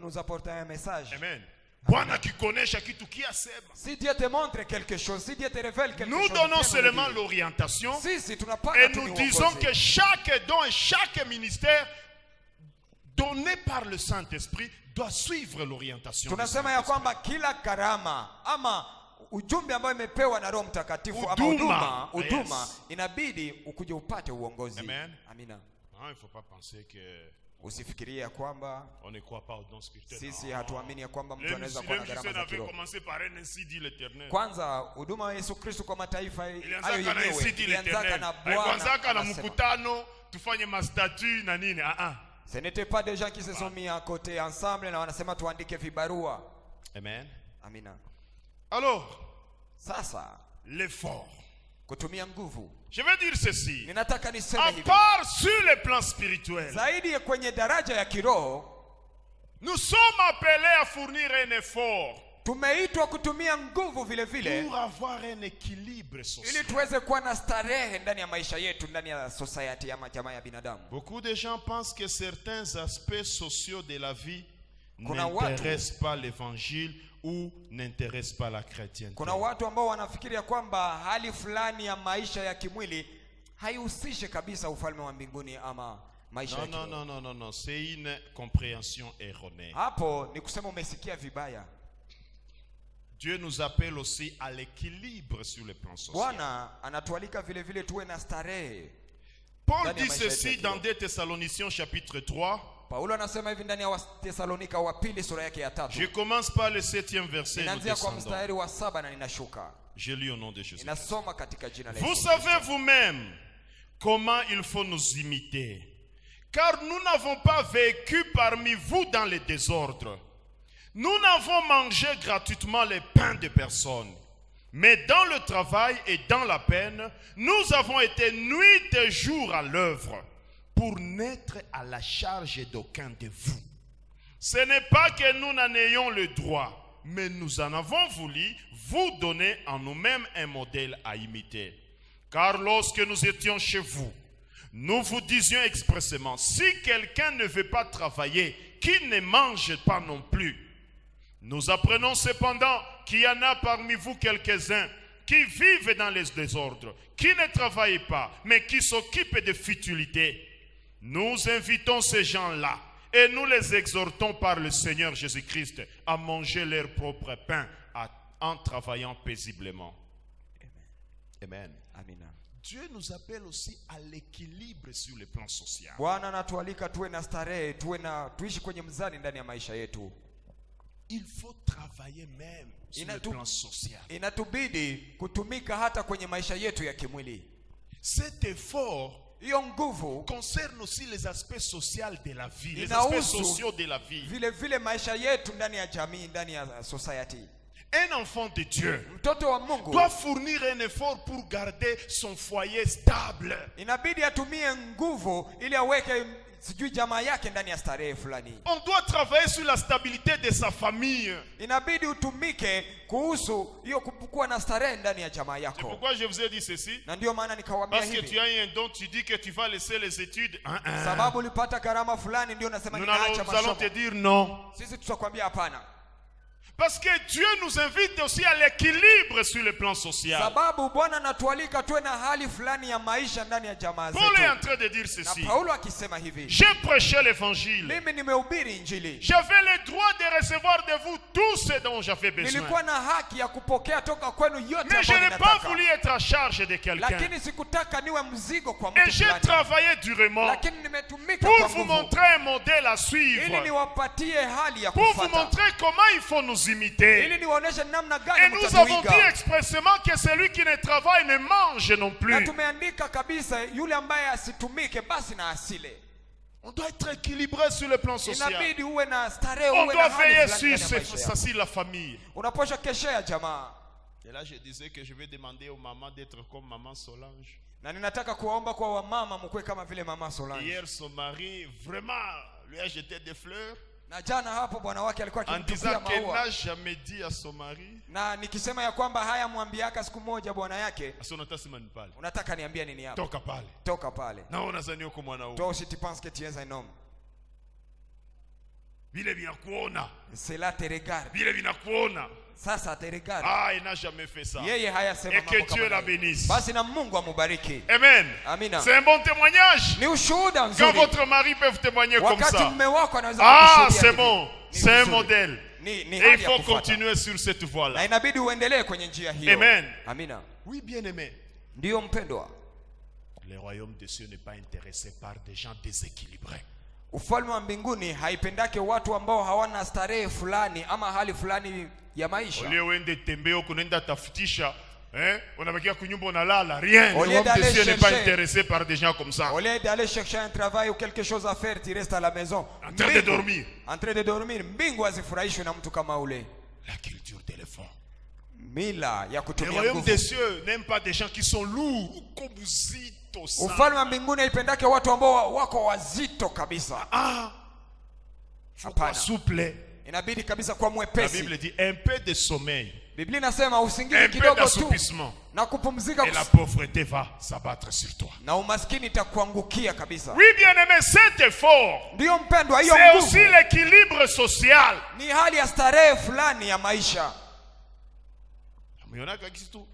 Speaker 2: nous apporter un message.
Speaker 1: Amen. Bwana kikonesha kitu kiasema.
Speaker 2: Si Dieu te montre quelque chose, si Dieu te révèle quelque chose,
Speaker 1: Nous donnons seulement l'orientation et nous disons que chaque don et chaque ministère donné par le Saint-Esprit doit suivre l'orientation.
Speaker 2: Tunasema ya kwamba kila karama ama ujumbe ambao imepewa na Roho Mtakatifu
Speaker 1: Huduma.
Speaker 2: ama huduma
Speaker 1: Yes.
Speaker 2: inabidi ukuje upate uongozi.
Speaker 1: Amen.
Speaker 2: Amina.
Speaker 1: Non, il ne faut pas penser que
Speaker 2: Usifikirie kwamba
Speaker 1: on ne croit pas aux dons spirituels.
Speaker 2: sisi hatuamini ya kwamba mtu
Speaker 1: Le
Speaker 2: anaweza kuwa na
Speaker 1: MJCN
Speaker 2: karama za
Speaker 1: avait
Speaker 2: kiroho.
Speaker 1: commencé par un ainsi dit l'Éternel.
Speaker 2: Kwanza huduma ya Yesu Kristo kwa mataifa hayo
Speaker 1: Ilianzaka na
Speaker 2: yenyewe
Speaker 1: ainsi dit
Speaker 2: ilianzaka
Speaker 1: l'Éternel.
Speaker 2: na
Speaker 1: Haikuanzaka na
Speaker 2: Bwana.
Speaker 1: mkutano tufanye mastatut na nini.
Speaker 2: Ce n'était pas des gens qui se sont mis à côté ensemble na wanasema tuandike vibarua.
Speaker 1: Amen.
Speaker 2: Amina.
Speaker 1: Alors,
Speaker 2: Sasa
Speaker 1: l'effort.
Speaker 2: kutumia nguvu.
Speaker 1: Je veux dire ceci.
Speaker 2: Ninataka niseme
Speaker 1: À
Speaker 2: hivi.
Speaker 1: part sur le plan spirituel,
Speaker 2: Zaidi kwenye daraja ya kiroho,
Speaker 1: nous sommes appelés à fournir un effort
Speaker 2: tumeitwa kutumia nguvu vile vile
Speaker 1: pour avoir un équilibre
Speaker 2: ili
Speaker 1: social.
Speaker 2: tuweze kuwa na starehe ndani ya maisha yetu, ndani ya society ama jamaa ya binadamu.
Speaker 1: Beaucoup de gens pensent que certains aspects sociaux de la vie
Speaker 2: Kuna watu-
Speaker 1: n'intéressent pas l'évangile ou n'intéressent pas la chrétienté.
Speaker 2: Kuna watu ambao wanafikiria kwamba hali fulani ya maisha ya kimwili haihusishe kabisa ufalme wa mbinguni ama maisha ya
Speaker 1: Non,
Speaker 2: kiroho.
Speaker 1: non, non, non, non, non, c'est une compréhension erronée.
Speaker 2: Hapo ni kusema umesikia vibaya.
Speaker 1: Dieu nous appelle aussi à l'équilibre sur le plan social.
Speaker 2: Bwana anatualika vile vile tuwe na starehe.
Speaker 1: Paul
Speaker 2: Ndani ya
Speaker 1: dit
Speaker 2: maisha yetu
Speaker 1: ceci
Speaker 2: ya
Speaker 1: dans
Speaker 2: kiroho.
Speaker 1: 2 Thessaloniciens chapitre 3.
Speaker 2: Paulo anasema hivi ndani ya Wathesalonika wa pili sura yake ya 3.
Speaker 1: Je commence par le 7e verset. Nous
Speaker 2: Inaanzia kwa
Speaker 1: descendons.
Speaker 2: mstari wa 7 na ninashuka.
Speaker 1: Je lis au nom de Jésus.
Speaker 2: Inasoma katika jina la
Speaker 1: Vous
Speaker 2: Yesu.
Speaker 1: savez vous-même comment il faut nous imiter. Car nous n'avons pas vécu parmi vous dans le désordre. Nous n'avons mangé gratuitement les pains de personne. Mais dans le travail et dans la peine, nous avons été nuit et jour à l'œuvre pour n'être à la charge d'aucun de vous. Ce n'est pas que nous n'en ayons le droit, mais nous en avons voulu vous donner en nous-mêmes un modèle à imiter. Car lorsque nous étions chez vous, nous vous disions expressément, si quelqu'un ne veut pas travailler, qu'il ne mange pas non plus. Nous apprenons cependant qu'il y en a parmi vous quelques-uns qui vivent dans les désordres, qui ne travaillent pas, mais qui s'occupent de futilités. Nous invitons ces gens-là Et nous les exhortons par le Seigneur Jésus-Christ à manger leur propre pain en travaillant paisiblement. Amen.
Speaker 2: Amina.
Speaker 1: Dieu nous appelle aussi à l'équilibre sur le plan social.
Speaker 2: Bwana anatualika tuwe na starehe, tuishi kwenye mzani ndani ya maisha yetu.
Speaker 1: Il faut travailler même sur le plan social.
Speaker 2: Inatubidi kutumika hata kwenye maisha yetu ya kimwili.
Speaker 1: Cet effort
Speaker 2: hiyo nguvu
Speaker 1: concerne aussi les aspects sociaux de la vie, les aspects sociaux de la vie.
Speaker 2: Vile maisha yetu ndani ya jamii, ndani ya society.
Speaker 1: Un enfant de Dieu
Speaker 2: mtoto wa Mungu
Speaker 1: doit fournir un effort pour garder son foyer stable.
Speaker 2: Inabidi atumie nguvu ili aweke jamaa yake ndani ya starehe fulani.
Speaker 1: On doit travailler sur la stabilité de sa famille.
Speaker 2: Inabidi utumike kuhusu hiyo kuwa na starehe ndani ya jamaa yako.
Speaker 1: C'est pourquoi je vous ai dit ceci.
Speaker 2: Na ndio maana nikawaambia hivi.
Speaker 1: Parce que tu as un don, tu dis que tu vas laisser les études.
Speaker 2: Sababu ulipata karama fulani ndio unasema ninaacha masomo.
Speaker 1: Nous allons te dire non.
Speaker 2: Sisi tutakwambia hapana.
Speaker 1: Parce que Dieu nous invite aussi à l'équilibre sur le plan social.
Speaker 2: Sababu Bwana anatualika tuwe na hali fulani ya maisha ndani ya jamaa zetu.
Speaker 1: Paul est en train de dire ceci.
Speaker 2: Na Paulo akisema hivi.
Speaker 1: J'ai prêché l'évangile.
Speaker 2: Mimi nimehubiri injili.
Speaker 1: J'avais le droit de recevoir de vous tout ce dont j'avais besoin.
Speaker 2: Nilikuwa na haki ya kupokea toka kwenu yote ambayo
Speaker 1: Mais je n'ai pas voulu être à charge de quelqu'un.
Speaker 2: Lakini sikutaka niwe mzigo kwa mtu
Speaker 1: fulani. Et j'ai travaillé durement.
Speaker 2: Lakini nimetumika
Speaker 1: pour vous montrer un modèle à suivre.
Speaker 2: Ili niwapatie hali ya
Speaker 1: kufuata. Pour vous montrer comment il faut nous imiter.
Speaker 2: Ili namna gani
Speaker 1: et nous avons dit expressément que celui qui ne travaille ne mange non plus.
Speaker 2: Na tumeandika kabisa yule ambaye asitumike basi na asile.
Speaker 1: On doit être équilibré sur le plan social.
Speaker 2: Inabidi uwe na starehe,
Speaker 1: on doit veiller sur la famille.
Speaker 2: Unaposha keshea jamaa.
Speaker 1: Et là je disais que je vais demander aux mamans d'être comme maman Solange.
Speaker 2: Na ninataka kuwaomba kwa wamama mkwe kama vile mama Solange.
Speaker 1: Hier son mari vraiment lui a jeté des fleurs.
Speaker 2: Na jana hapo bwana wake alikuwa akimtupia maua.
Speaker 1: N'a jamais dit à son mari.
Speaker 2: Na nikisema ya kwamba haya mwambiaka siku moja bwana yake. Unataka niambie nini hapo?
Speaker 1: Toka pale.
Speaker 2: Toka pale.
Speaker 1: Na unazani uko mwanaume.
Speaker 2: Toi aussi tu penses que tu es un homme.
Speaker 1: Vile vinakuona.
Speaker 2: Cela te regarde.
Speaker 1: Vile vinakuona.
Speaker 2: Sasa te regarde.
Speaker 1: Ah, il n'a jamais fait ça.
Speaker 2: Yeye hayasema
Speaker 1: mambo kama. Et que Dieu la bénisse.
Speaker 2: Basi na Mungu amubariki.
Speaker 1: Amen.
Speaker 2: Amina.
Speaker 1: C'est un bon témoignage.
Speaker 2: Ni ushuhuda nzuri.
Speaker 1: Quand votre mari peut témoigner comme ça.
Speaker 2: Wakati mume wako anaweza
Speaker 1: kukushuhudia. Ah, c'est bon. C'est un modèle. Et il faut continuer sur cette voie-là.
Speaker 2: Na inabidi uendelee kwenye njia hiyo.
Speaker 1: Amen.
Speaker 2: Amina.
Speaker 1: Oui, bien-aimé.
Speaker 2: Ndio mpendwa.
Speaker 1: Le royaume des cieux n'est pas intéressé par des gens déséquilibrés.
Speaker 2: Ufalme wa mbinguni haipendake watu ambao hawana starehe fulani ama hali fulani ya maisha.
Speaker 1: Ole uende tembeo kunaenda tafutisha, unabakia kunyumba unalala, rien. Le royaume des cieux n'est pas intéressé par des gens comme ça.
Speaker 2: Au lieu d'aller chercher un travail ou quelque chose à faire, tu restes à la maison.
Speaker 1: En train de dormir.
Speaker 2: En train de dormir. Mbingu hazifurahishwi na mtu kama ule.
Speaker 1: La culture de l'effort.
Speaker 2: Mila ya kutumia nguvu.
Speaker 1: Le royaume des cieux n'aime pas des gens qui sont lourds ou kobuzito.
Speaker 2: Ufalme wa mbinguni haipendake watu ambao wako wazito kabisa.
Speaker 1: Hapana. Souple.
Speaker 2: Inabidi kabisa kwa mwepesi.
Speaker 1: La Bible dit un peu de sommeil.
Speaker 2: Biblia inasema usingizi kidogo tu na kupumzika.
Speaker 1: Et la pauvreté va s'abattre sur toi.
Speaker 2: Na umaskini itakuangukia kabisa.
Speaker 1: Oui, bien-aimé, cet effort.
Speaker 2: Ndio mpendwa, hiyo
Speaker 1: nguvu. C'est aussi l'équilibre social.
Speaker 2: Ni hali ya starehe fulani ya maisha.
Speaker 1: Mionaka kitu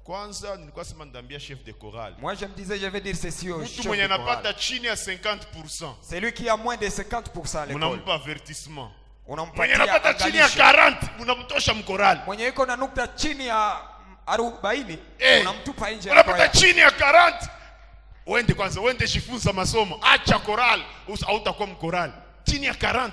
Speaker 1: kwanza nilikuwa sema ndambia chef de chorale.
Speaker 2: Moi je me disais je vais dire ceci au chef de chorale.
Speaker 1: Mtu mwenye anapata chini ya 50%.
Speaker 2: Celui qui a moins de 50% à l'école.
Speaker 1: Unampa avertissement.
Speaker 2: Unampatia
Speaker 1: mwenye anapata chini ya 40 unamtosha mkorali.
Speaker 2: Mwenye iko na nukta chini ya 40 unamtupa nje.
Speaker 1: Unapata chini ya 40 uende kwanza uende jifunza masomo, acha chorale hautakuwa mkorali. Chini ya 40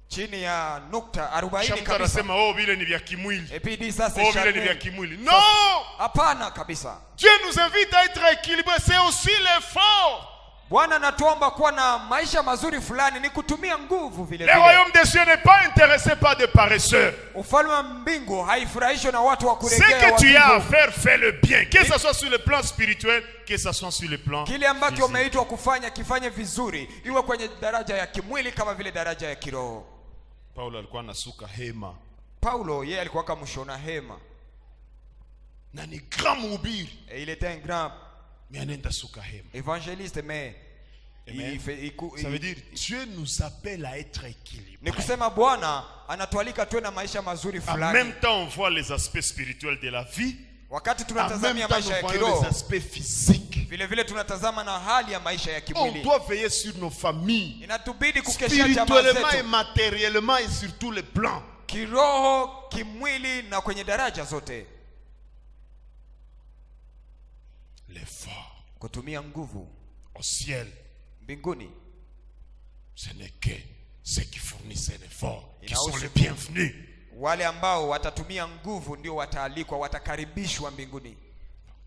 Speaker 2: chini ya nukta 40 kabisa.
Speaker 1: Shamba anasema oh vile ni vya kimwili.
Speaker 2: Et puis dit ça c'est
Speaker 1: vile ni vya kimwili. Non!
Speaker 2: Hapana kabisa.
Speaker 1: Dieu nous invite à être équilibré, c'est aussi l'effort.
Speaker 2: Bwana anatuomba kuwa na maisha mazuri fulani, ni kutumia nguvu vile vile.
Speaker 1: Le royaume des cieux n'est pas intéressé par des paresseux.
Speaker 2: Ufalme wa mbingu haifurahishwi na watu wa kuregea.
Speaker 1: Ce que tu as à faire, fais le bien, que ce soit sur le plan spirituel, que ce soit sur le plan
Speaker 2: kile ambacho umeitwa kufanya kifanye vizuri, iwe kwenye daraja ya kimwili kama vile daraja ya kiroho.
Speaker 1: Paulo alikuwa anasuka hema.
Speaker 2: Paulo yeye alikuwa kama mshona hema.
Speaker 1: Na ni grand mhubiri.
Speaker 2: Et il était un grand
Speaker 1: évangéliste,
Speaker 2: mais
Speaker 1: ça veut dire Dieu nous appelle à être équilibrés.
Speaker 2: Ni kusema Bwana anatualika tuwe na maisha mazuri fulani.
Speaker 1: En même temps on voit les aspects spirituels de la vie.
Speaker 2: Wakati tunatazamia maisha ya kiroho,
Speaker 1: les aspects physiques.
Speaker 2: Vile vile tunatazama na hali ya maisha ya
Speaker 3: On
Speaker 2: kimwili.
Speaker 3: doit veiller sur nos familles,
Speaker 2: Inatubidi kukeshia jamaa
Speaker 3: spirituellement et
Speaker 2: zetu
Speaker 3: matériellement et sur tous les plans.
Speaker 2: kiroho, kimwili na kwenye daraja zote.
Speaker 3: L'effort
Speaker 2: Kutumia nguvu
Speaker 3: au ciel,
Speaker 2: mbinguni.
Speaker 3: ce n'est que ceux qui fournissent un effort qui sont
Speaker 2: Inahusu
Speaker 3: les bienvenus.
Speaker 2: wale ambao watatumia nguvu ndio wataalikwa, watakaribishwa mbinguni.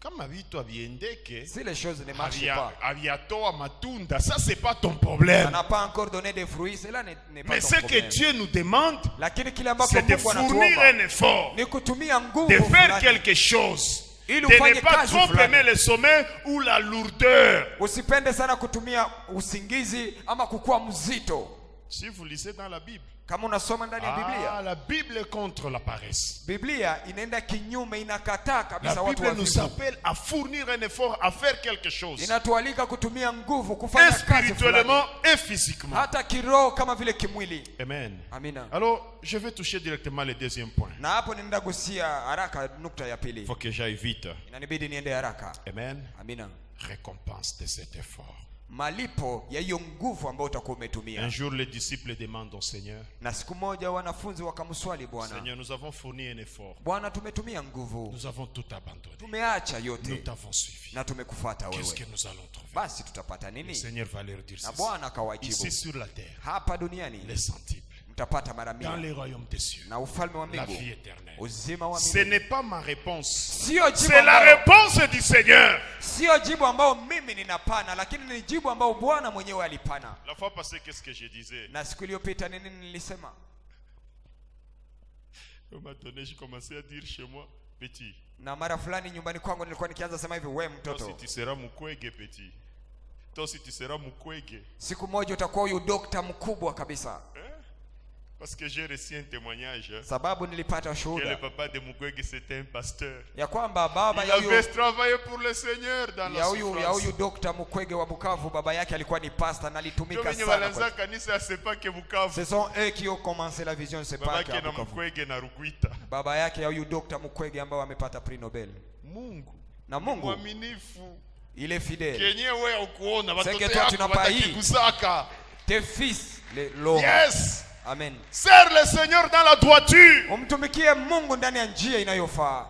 Speaker 3: Kama vitu haviendeke,
Speaker 2: Si les choses ne marchent pas,
Speaker 3: haviatoa matunda, ça c'est pas ton problème.
Speaker 2: ça n'a pas encore donné des fruits, cela n'est pas
Speaker 3: Mais
Speaker 2: ton
Speaker 3: ce que
Speaker 2: problème.
Speaker 3: Dieu nous demande,
Speaker 2: Lakini kile ambacho
Speaker 3: c'est de
Speaker 2: Mungu
Speaker 3: fournir
Speaker 2: anatuomba
Speaker 3: un effort,
Speaker 2: ni kutumia nguvu
Speaker 3: de faire
Speaker 2: fulani.
Speaker 3: quelque chose,
Speaker 2: Ili
Speaker 3: de
Speaker 2: ufanye
Speaker 3: ne pas
Speaker 2: kazi
Speaker 3: trop
Speaker 2: fulani.
Speaker 3: aimer le sommet ou la lourdeur.
Speaker 2: Usipende sana kutumia usingizi ama kukuwa mzito.
Speaker 3: Si vous lisez dans la Bible,
Speaker 2: Kama unasoma ndani ya Biblia,
Speaker 3: la Bible est contre la paresse.
Speaker 2: Biblia inaenda kinyume, inakataa kabisa
Speaker 3: La
Speaker 2: watu
Speaker 3: Bible nous
Speaker 2: wavivu.
Speaker 3: appelle à fournir un effort, à faire quelque chose,
Speaker 2: Inatualika kutumia nguvu
Speaker 3: et
Speaker 2: kufanya kazi fulani,
Speaker 3: spirituellement et physiquement.
Speaker 2: hata kiroho kama vile kimwili.
Speaker 3: Amen.
Speaker 2: Amina.
Speaker 3: Alors, je vais toucher directement le deuxième point.
Speaker 2: Na hapo ninaenda gusia haraka nukta ya
Speaker 3: Il
Speaker 2: pili.
Speaker 3: faut que j'aille vite.
Speaker 2: Inanibidi niende haraka.
Speaker 3: Amen.
Speaker 2: Amina.
Speaker 3: Récompense de cet effort.
Speaker 2: Malipo ya hiyo nguvu ambayo utakuwa umetumia.
Speaker 3: Un jour, les disciples demandent au Seigneur,
Speaker 2: Na siku moja wanafunzi wakamswali Bwana,
Speaker 3: Seigneur, nous avons fourni un effort.
Speaker 2: Bwana, tumetumia nguvu,
Speaker 3: Nous avons tout abandonné.
Speaker 2: tumeacha
Speaker 3: Nous
Speaker 2: yote
Speaker 3: t'avons suivi.
Speaker 2: na tumekufuata
Speaker 3: Qu'est-ce que
Speaker 2: wewe,
Speaker 3: nous allons trouver?
Speaker 2: basi tutapata
Speaker 3: Le
Speaker 2: nini?
Speaker 3: Seigneur va leur dire
Speaker 2: Na
Speaker 3: ceci.
Speaker 2: Bwana akawajibu,
Speaker 3: Ici sur la terre,
Speaker 2: hapa duniani
Speaker 3: les centiples.
Speaker 2: mtapata mara
Speaker 3: Dans
Speaker 2: 100
Speaker 3: les royaumes des cieux,
Speaker 2: na ufalme wa
Speaker 3: la vie
Speaker 2: mbingu
Speaker 3: éternelle.
Speaker 2: uzima wa
Speaker 3: Ce
Speaker 2: milele.
Speaker 3: n'est pas ma réponse.
Speaker 2: Sio jibu
Speaker 3: C'est la
Speaker 2: ambao,
Speaker 3: réponse du Seigneur.
Speaker 2: sio jibu ambao mimi ninapana, lakini ni jibu ambao Bwana mwenyewe alipana.
Speaker 3: La fois passée, qu'est-ce que je disais?
Speaker 2: Na siku iliyopita nini nilisema?
Speaker 3: Un moment donné, j'ai commencé à dire chez moi, petit,
Speaker 2: Na mara fulani nyumbani kwangu nilikuwa nikianza sema hivi, we
Speaker 3: toi
Speaker 2: mtoto,
Speaker 3: si tu seras mukwege, petit. Toi si tu seras mukwege.
Speaker 2: siku moja utakuwa huyu dokta mkubwa kabisa.
Speaker 3: Hein? Parce que j'ai reçu un témoignage hein,
Speaker 2: Sababu nilipata
Speaker 3: que le
Speaker 2: shuhuda
Speaker 3: papa de Mukwege c'était un pasteur.
Speaker 2: ya kwamba baba
Speaker 3: Il
Speaker 2: ya huyu
Speaker 3: avait travaillé pour le Seigneur dans la
Speaker 2: ya huyu
Speaker 3: souffrance.
Speaker 2: dokta Mukwege wa Bukavu, baba yake alikuwa ni pasta na
Speaker 3: Ndio
Speaker 2: alitumika
Speaker 3: wenye
Speaker 2: sana.
Speaker 3: walianza kanisa c'est pas que Bukavu.
Speaker 2: Ce sont eux qui ont commencé la vision, c'est pas
Speaker 3: Baba
Speaker 2: que
Speaker 3: yake na
Speaker 2: Bukavu.
Speaker 3: Mukwege na Rukwita.
Speaker 2: Baba yake ya huyu dokta Mukwege ambao amepata prix Nobel.
Speaker 3: Mungu
Speaker 2: Na Mungu
Speaker 3: mwaminifu.
Speaker 2: il est fidèle.
Speaker 3: Kenye wewe ukuona watoto
Speaker 2: que toi, tu
Speaker 3: yako
Speaker 2: n'as pas
Speaker 3: watakikusaka.
Speaker 2: Tes fils l'ont.
Speaker 3: Yes.
Speaker 2: Amen.
Speaker 3: Serre le Seigneur dans la droiture.
Speaker 2: Umtumikie Mungu ndani ya njia inayofaa.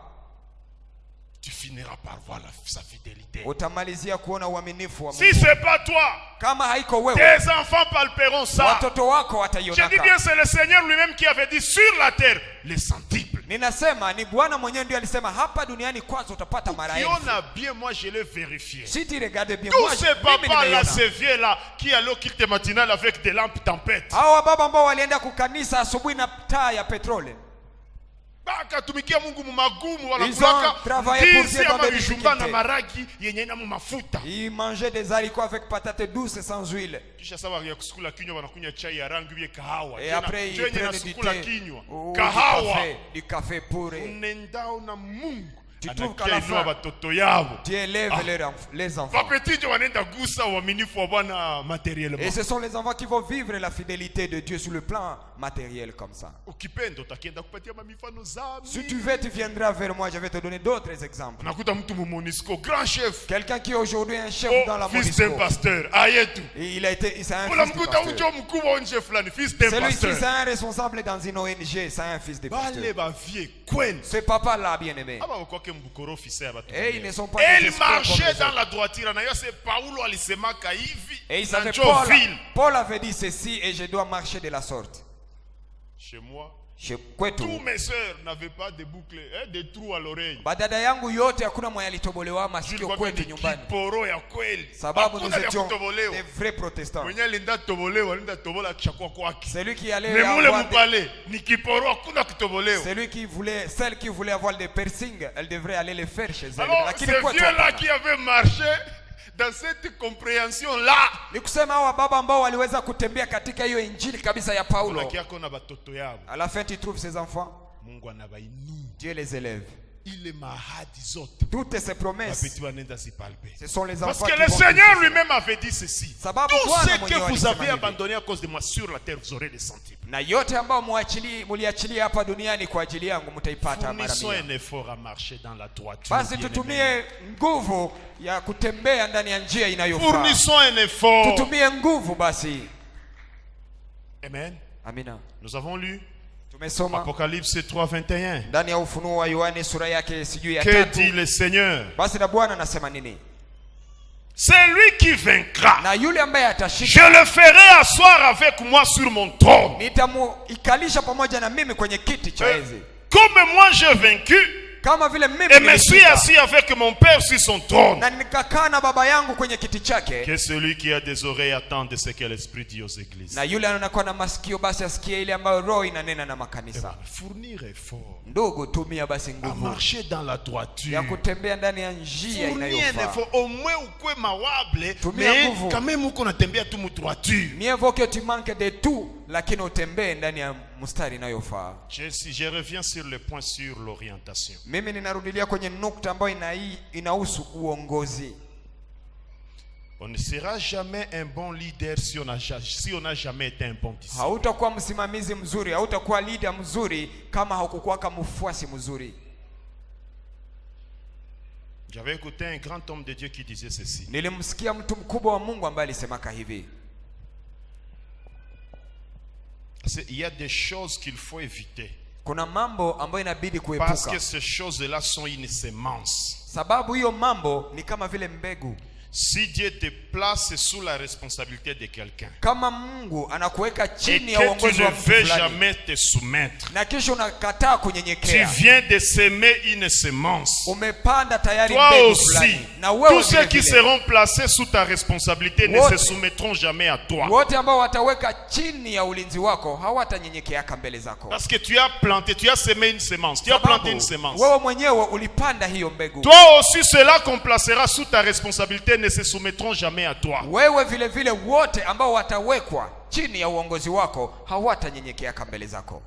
Speaker 3: Tu finiras par voir sa fidélité.
Speaker 2: Utamalizia kuona uaminifu wa
Speaker 3: Si
Speaker 2: Mungu.
Speaker 3: c'est pas toi,
Speaker 2: Kama haiko wewe,
Speaker 3: tes enfants palperont ça.
Speaker 2: watoto wako
Speaker 3: Je dis
Speaker 2: wataiona.
Speaker 3: bien, c'est le Seigneur lui-même qui avait dit sur la terre les centiples.
Speaker 2: Ninasema ni Bwana mwenyewe ndiye alisema hapa duniani kwanza utapata mara elfu.
Speaker 3: Ukiona bien, moi je l'ai vérifié.
Speaker 2: Si tu regardes bien,
Speaker 3: Tous
Speaker 2: moi,
Speaker 3: ces
Speaker 2: mimi
Speaker 3: papas là,
Speaker 2: nimeiona.
Speaker 3: ces vieux là, qui allaient au culte matinal avec des lampes tempête.
Speaker 2: Hawa baba ambao walienda kukanisa asubuhi na taa ya petroli.
Speaker 3: Bakatumikia Mungu mumagumu
Speaker 2: Ils ont
Speaker 3: wanakulaka
Speaker 2: travaillé pour
Speaker 3: ndizi
Speaker 2: Dieu dans
Speaker 3: ama
Speaker 2: des
Speaker 3: vijumba na
Speaker 2: difficultés.
Speaker 3: maragi yenye ina mu mafuta.
Speaker 2: Ils mangeaient des haricots avec patates douces sans huile.
Speaker 3: Kisha sawa ya kusukula kinywa wanakunywa chai ya rangi vile kahawa.
Speaker 2: Et après ils prennent du
Speaker 3: nasukula
Speaker 2: thé
Speaker 3: kinywa.
Speaker 2: ou
Speaker 3: Kahawa.
Speaker 2: du café pour
Speaker 3: Unendao na Mungu.
Speaker 2: Tu trouves qu'à la
Speaker 3: Anakia inua
Speaker 2: fin,
Speaker 3: watoto yao.
Speaker 2: Dieu élève les enfants.
Speaker 3: Wapeti ndio wanaenda gusa uaminifu wa Bwana matériellement.
Speaker 2: Et ce sont les enfants qui vont vivre la fidélité de Dieu sur le plan matériel comme ça.
Speaker 3: Ukipenda utakienda kupatia mamifano zami.
Speaker 2: Si tu veux, tu viendras vers moi, je vais te donner d'autres exemples.
Speaker 3: Unakuta mtu mu MONUSCO, grand chef.
Speaker 2: Quelqu'un qui est aujourd'hui un chef dans la
Speaker 3: Fils d'un
Speaker 2: MONUSCO.
Speaker 3: pasteur. Ayetu.
Speaker 2: Et c'est un fils du
Speaker 3: Unamkuta
Speaker 2: pasteur.
Speaker 3: ucho mkubwa nje fulani, fils d'un
Speaker 2: Celui-ci, c'est
Speaker 3: pasteur.
Speaker 2: un responsable dans une ONG, c'est un fils de
Speaker 3: Bale
Speaker 2: pasteur.
Speaker 3: ba vie kweli.
Speaker 2: Ce papa-là, bien aimé.
Speaker 3: Aba wakwake mbukorofi sasa watu.
Speaker 2: Et ils ne sont pas
Speaker 3: Et
Speaker 2: des
Speaker 3: il
Speaker 2: escrocs comme
Speaker 3: marchait
Speaker 2: les
Speaker 3: dans
Speaker 2: autres.
Speaker 3: la droiture. Na yose Paulo alisemaka hivi.
Speaker 2: Et il
Speaker 3: na
Speaker 2: savait,
Speaker 3: njoo ville.
Speaker 2: Paul avait dit ceci, et je dois marcher de la sorte.
Speaker 3: Chez moi,
Speaker 2: Chez kwetu,
Speaker 3: tous mes sœurs n'avaient pas de boucles, des trous à l'oreille.
Speaker 2: badada yangu yote hakuna mwenye alitobolewa masikio
Speaker 3: Tulikuwa
Speaker 2: kwetu
Speaker 3: ni
Speaker 2: nyumbani.
Speaker 3: kiporo ya kweli.
Speaker 2: Sababu nous
Speaker 3: Hakuna vya
Speaker 2: étions
Speaker 3: kutobolewa.
Speaker 2: des vrais protestants.
Speaker 3: Mwenye alinda tobolewa, alinda tobola kishakuwa kwake.
Speaker 2: Celui qui allait
Speaker 3: Mais mule
Speaker 2: avoir
Speaker 3: mpale ni kiporo hakuna kutobolewa.
Speaker 2: celle qui voulait avoir des piercings, elle devrait aller les faire chez elle.
Speaker 3: Alors,
Speaker 2: Lakini
Speaker 3: ces
Speaker 2: kwetu
Speaker 3: vieux-là
Speaker 2: hapana.
Speaker 3: qui avaient marché dans cette compréhension-là,
Speaker 2: Ni kusema hawa baba ambao waliweza kutembea katika hiyo injili kabisa ya Paulo.
Speaker 3: unakiako na batoto yao.
Speaker 2: À la fin tu trouves ces enfants,
Speaker 3: Mungu anabainua.
Speaker 2: Dieu les élève.
Speaker 3: ile mahadi zote
Speaker 2: toutes ces promesses,
Speaker 3: wapeti wanaenda zipalpe.
Speaker 2: ce sont les
Speaker 1: Parce
Speaker 2: enfants
Speaker 1: que
Speaker 2: qui
Speaker 1: le
Speaker 2: vont
Speaker 1: Seigneur
Speaker 2: vivre.
Speaker 1: lui-même avait dit ceci.
Speaker 2: Sababu
Speaker 1: Tout
Speaker 2: Bwana
Speaker 1: ce que
Speaker 2: mwenyewe
Speaker 1: vous
Speaker 2: alisema
Speaker 1: avez
Speaker 2: hivi.
Speaker 1: abandonné à cause de moi sur la terre, vous aurez des centiples.
Speaker 2: Na yote ambao muliachilia hapa duniani kwa ajili yangu mtaipata mara
Speaker 1: Fournissons
Speaker 2: 100.
Speaker 1: un effort à marcher dans la droiture.
Speaker 2: Basi
Speaker 1: bien-aimés.
Speaker 2: tutumie nguvu ya kutembea ndani ya njia inayofaa.
Speaker 1: Fournissons un effort.
Speaker 2: Tutumie nguvu basi.
Speaker 1: Amen.
Speaker 2: Amina.
Speaker 1: Nous avons lu
Speaker 2: Tumesoma
Speaker 1: Apocalypse 3:21.
Speaker 2: ndani ya Ufunuo wa Yohane sura yake sijui ya
Speaker 1: Que
Speaker 2: 3.
Speaker 1: dit le Seigneur?
Speaker 2: Basi na Bwana anasema nini?
Speaker 1: C'est lui qui vaincra.
Speaker 2: Na yule ambaye
Speaker 1: Je
Speaker 2: atashinda
Speaker 1: le ferai asseoir avec moi sur mon trône.
Speaker 2: nitamuikalisha pamoja na mimi kwenye kiti cha enzi.
Speaker 1: Comme moi j'ai vaincu
Speaker 2: Kama vile mimi
Speaker 1: et me suis
Speaker 2: nilishinda,
Speaker 1: assis avec mon Père sur son trône.
Speaker 2: na nikakaa na baba yangu kwenye kiti chake.
Speaker 1: Que celui qui a des oreilles attende ce que l'Esprit dit aux églises.
Speaker 2: Na yule anakuwa na masikio basi asikie ile ambayo roho inanena na makanisa.
Speaker 3: Fournir effort
Speaker 2: Ndugu, tumia basi
Speaker 3: à
Speaker 2: nguvu
Speaker 3: marcher dans la droiture.
Speaker 2: ya kutembea ndani ya njia
Speaker 3: Fournir un
Speaker 2: inayofaa.
Speaker 3: effort au moins ukwe mawable,
Speaker 2: Tumia
Speaker 3: mais
Speaker 2: nguvu.
Speaker 3: quand même uko natembea tu mu droiture.
Speaker 2: Mieux vaut que tu manques de tout, lakini utembee ndani ya mstari inayofaa.
Speaker 1: Je reviens sur le point sur l'orientation.
Speaker 2: Mimi ninarudilia kwenye nukta ambayo inahusu uongozi.
Speaker 1: On ne sera jamais un bon leader si on n'a jamais été un bon disciple.
Speaker 2: Hautakuwa msimamizi mzuri, hautakuwa leader mzuri kama haukukuwa kama mfuasi mzuri.
Speaker 1: J'avais écouté un grand homme de Dieu qui disait ceci.
Speaker 2: Nilimsikia mtu mkubwa wa Mungu ambaye alisemaka hivi.
Speaker 1: Il y a des choses qu'il faut éviter.
Speaker 2: Kuna mambo ambayo inabidi
Speaker 1: Parce
Speaker 2: kuepuka.
Speaker 1: que ces choses-là sont une sémence.
Speaker 2: Sababu hiyo mambo ni kama vile mbegu.
Speaker 1: Si Dieu te place sous la responsabilité de quelqu'un
Speaker 2: Kama Mungu anakuweka
Speaker 1: et
Speaker 2: chini ya
Speaker 1: que tu
Speaker 2: uongozi
Speaker 1: ne
Speaker 2: wa mtu
Speaker 1: veux
Speaker 2: fulani
Speaker 1: jamais te soumettre,
Speaker 2: na kisha unakataa
Speaker 1: tu
Speaker 2: kunyenyekea,
Speaker 1: viens de s'aimer une sémence.
Speaker 2: umepanda tayari
Speaker 1: Toi
Speaker 2: mbegu
Speaker 1: aussi,
Speaker 2: fulani. Na
Speaker 1: tous
Speaker 2: wewe
Speaker 1: ceux
Speaker 2: vile
Speaker 1: qui
Speaker 2: vile,
Speaker 1: seront placés sous ta responsabilité ne
Speaker 2: Wote.
Speaker 1: se soumettront jamais à toi.
Speaker 2: wote ambao wataweka chini ya ulinzi wako hawatanyenyekeaka mbele zako.
Speaker 1: Parce que tu as planté, tu as semé une sémence. Tu as planté une sémence.
Speaker 2: wewe mwenyewe ulipanda hiyo mbegu.
Speaker 1: Toi aussi, ceux-là qu'on placera sous ta responsabilité ne se soumettront jamais à toi.
Speaker 2: Wewe vile vile wote ambao watawekwa chini ya uongozi wako hawatanyenyekeaka mbele zako.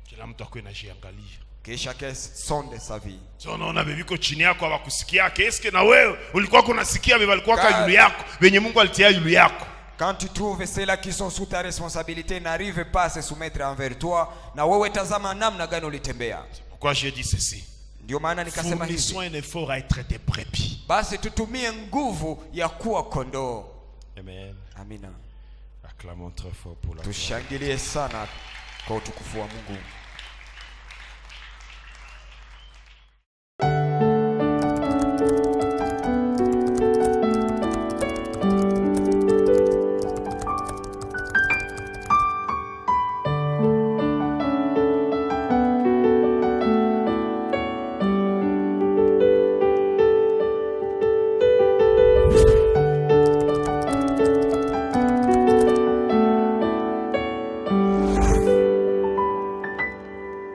Speaker 1: Kila mtu akwe najiangalia.
Speaker 2: Kisha sonde sa vie.
Speaker 1: So unaona bebiko chini yako hawakusikiake. Eske na wewe ulikuwa kunasikia beba alikuwa
Speaker 2: Ka-
Speaker 1: yulu yako, venye Mungu alitia yulu yako.
Speaker 2: Quand tu trouves ceux-là qui sont sous ta responsabilité n'arrivent pas à se soumettre envers toi, na wewe tazama namna gani ulitembea.
Speaker 1: Pourquoi j'ai dit ceci?
Speaker 2: Ndio maana nikasema
Speaker 3: Fournissons
Speaker 2: hivi.
Speaker 3: un effort à être des brebis.
Speaker 2: Basi tutumie nguvu ya kuwa kondoo.
Speaker 1: Amen.
Speaker 2: Amina.
Speaker 1: Acclamons très fort pour la gloire.
Speaker 2: Tushangilie sana kwa utukufu wa Mungu.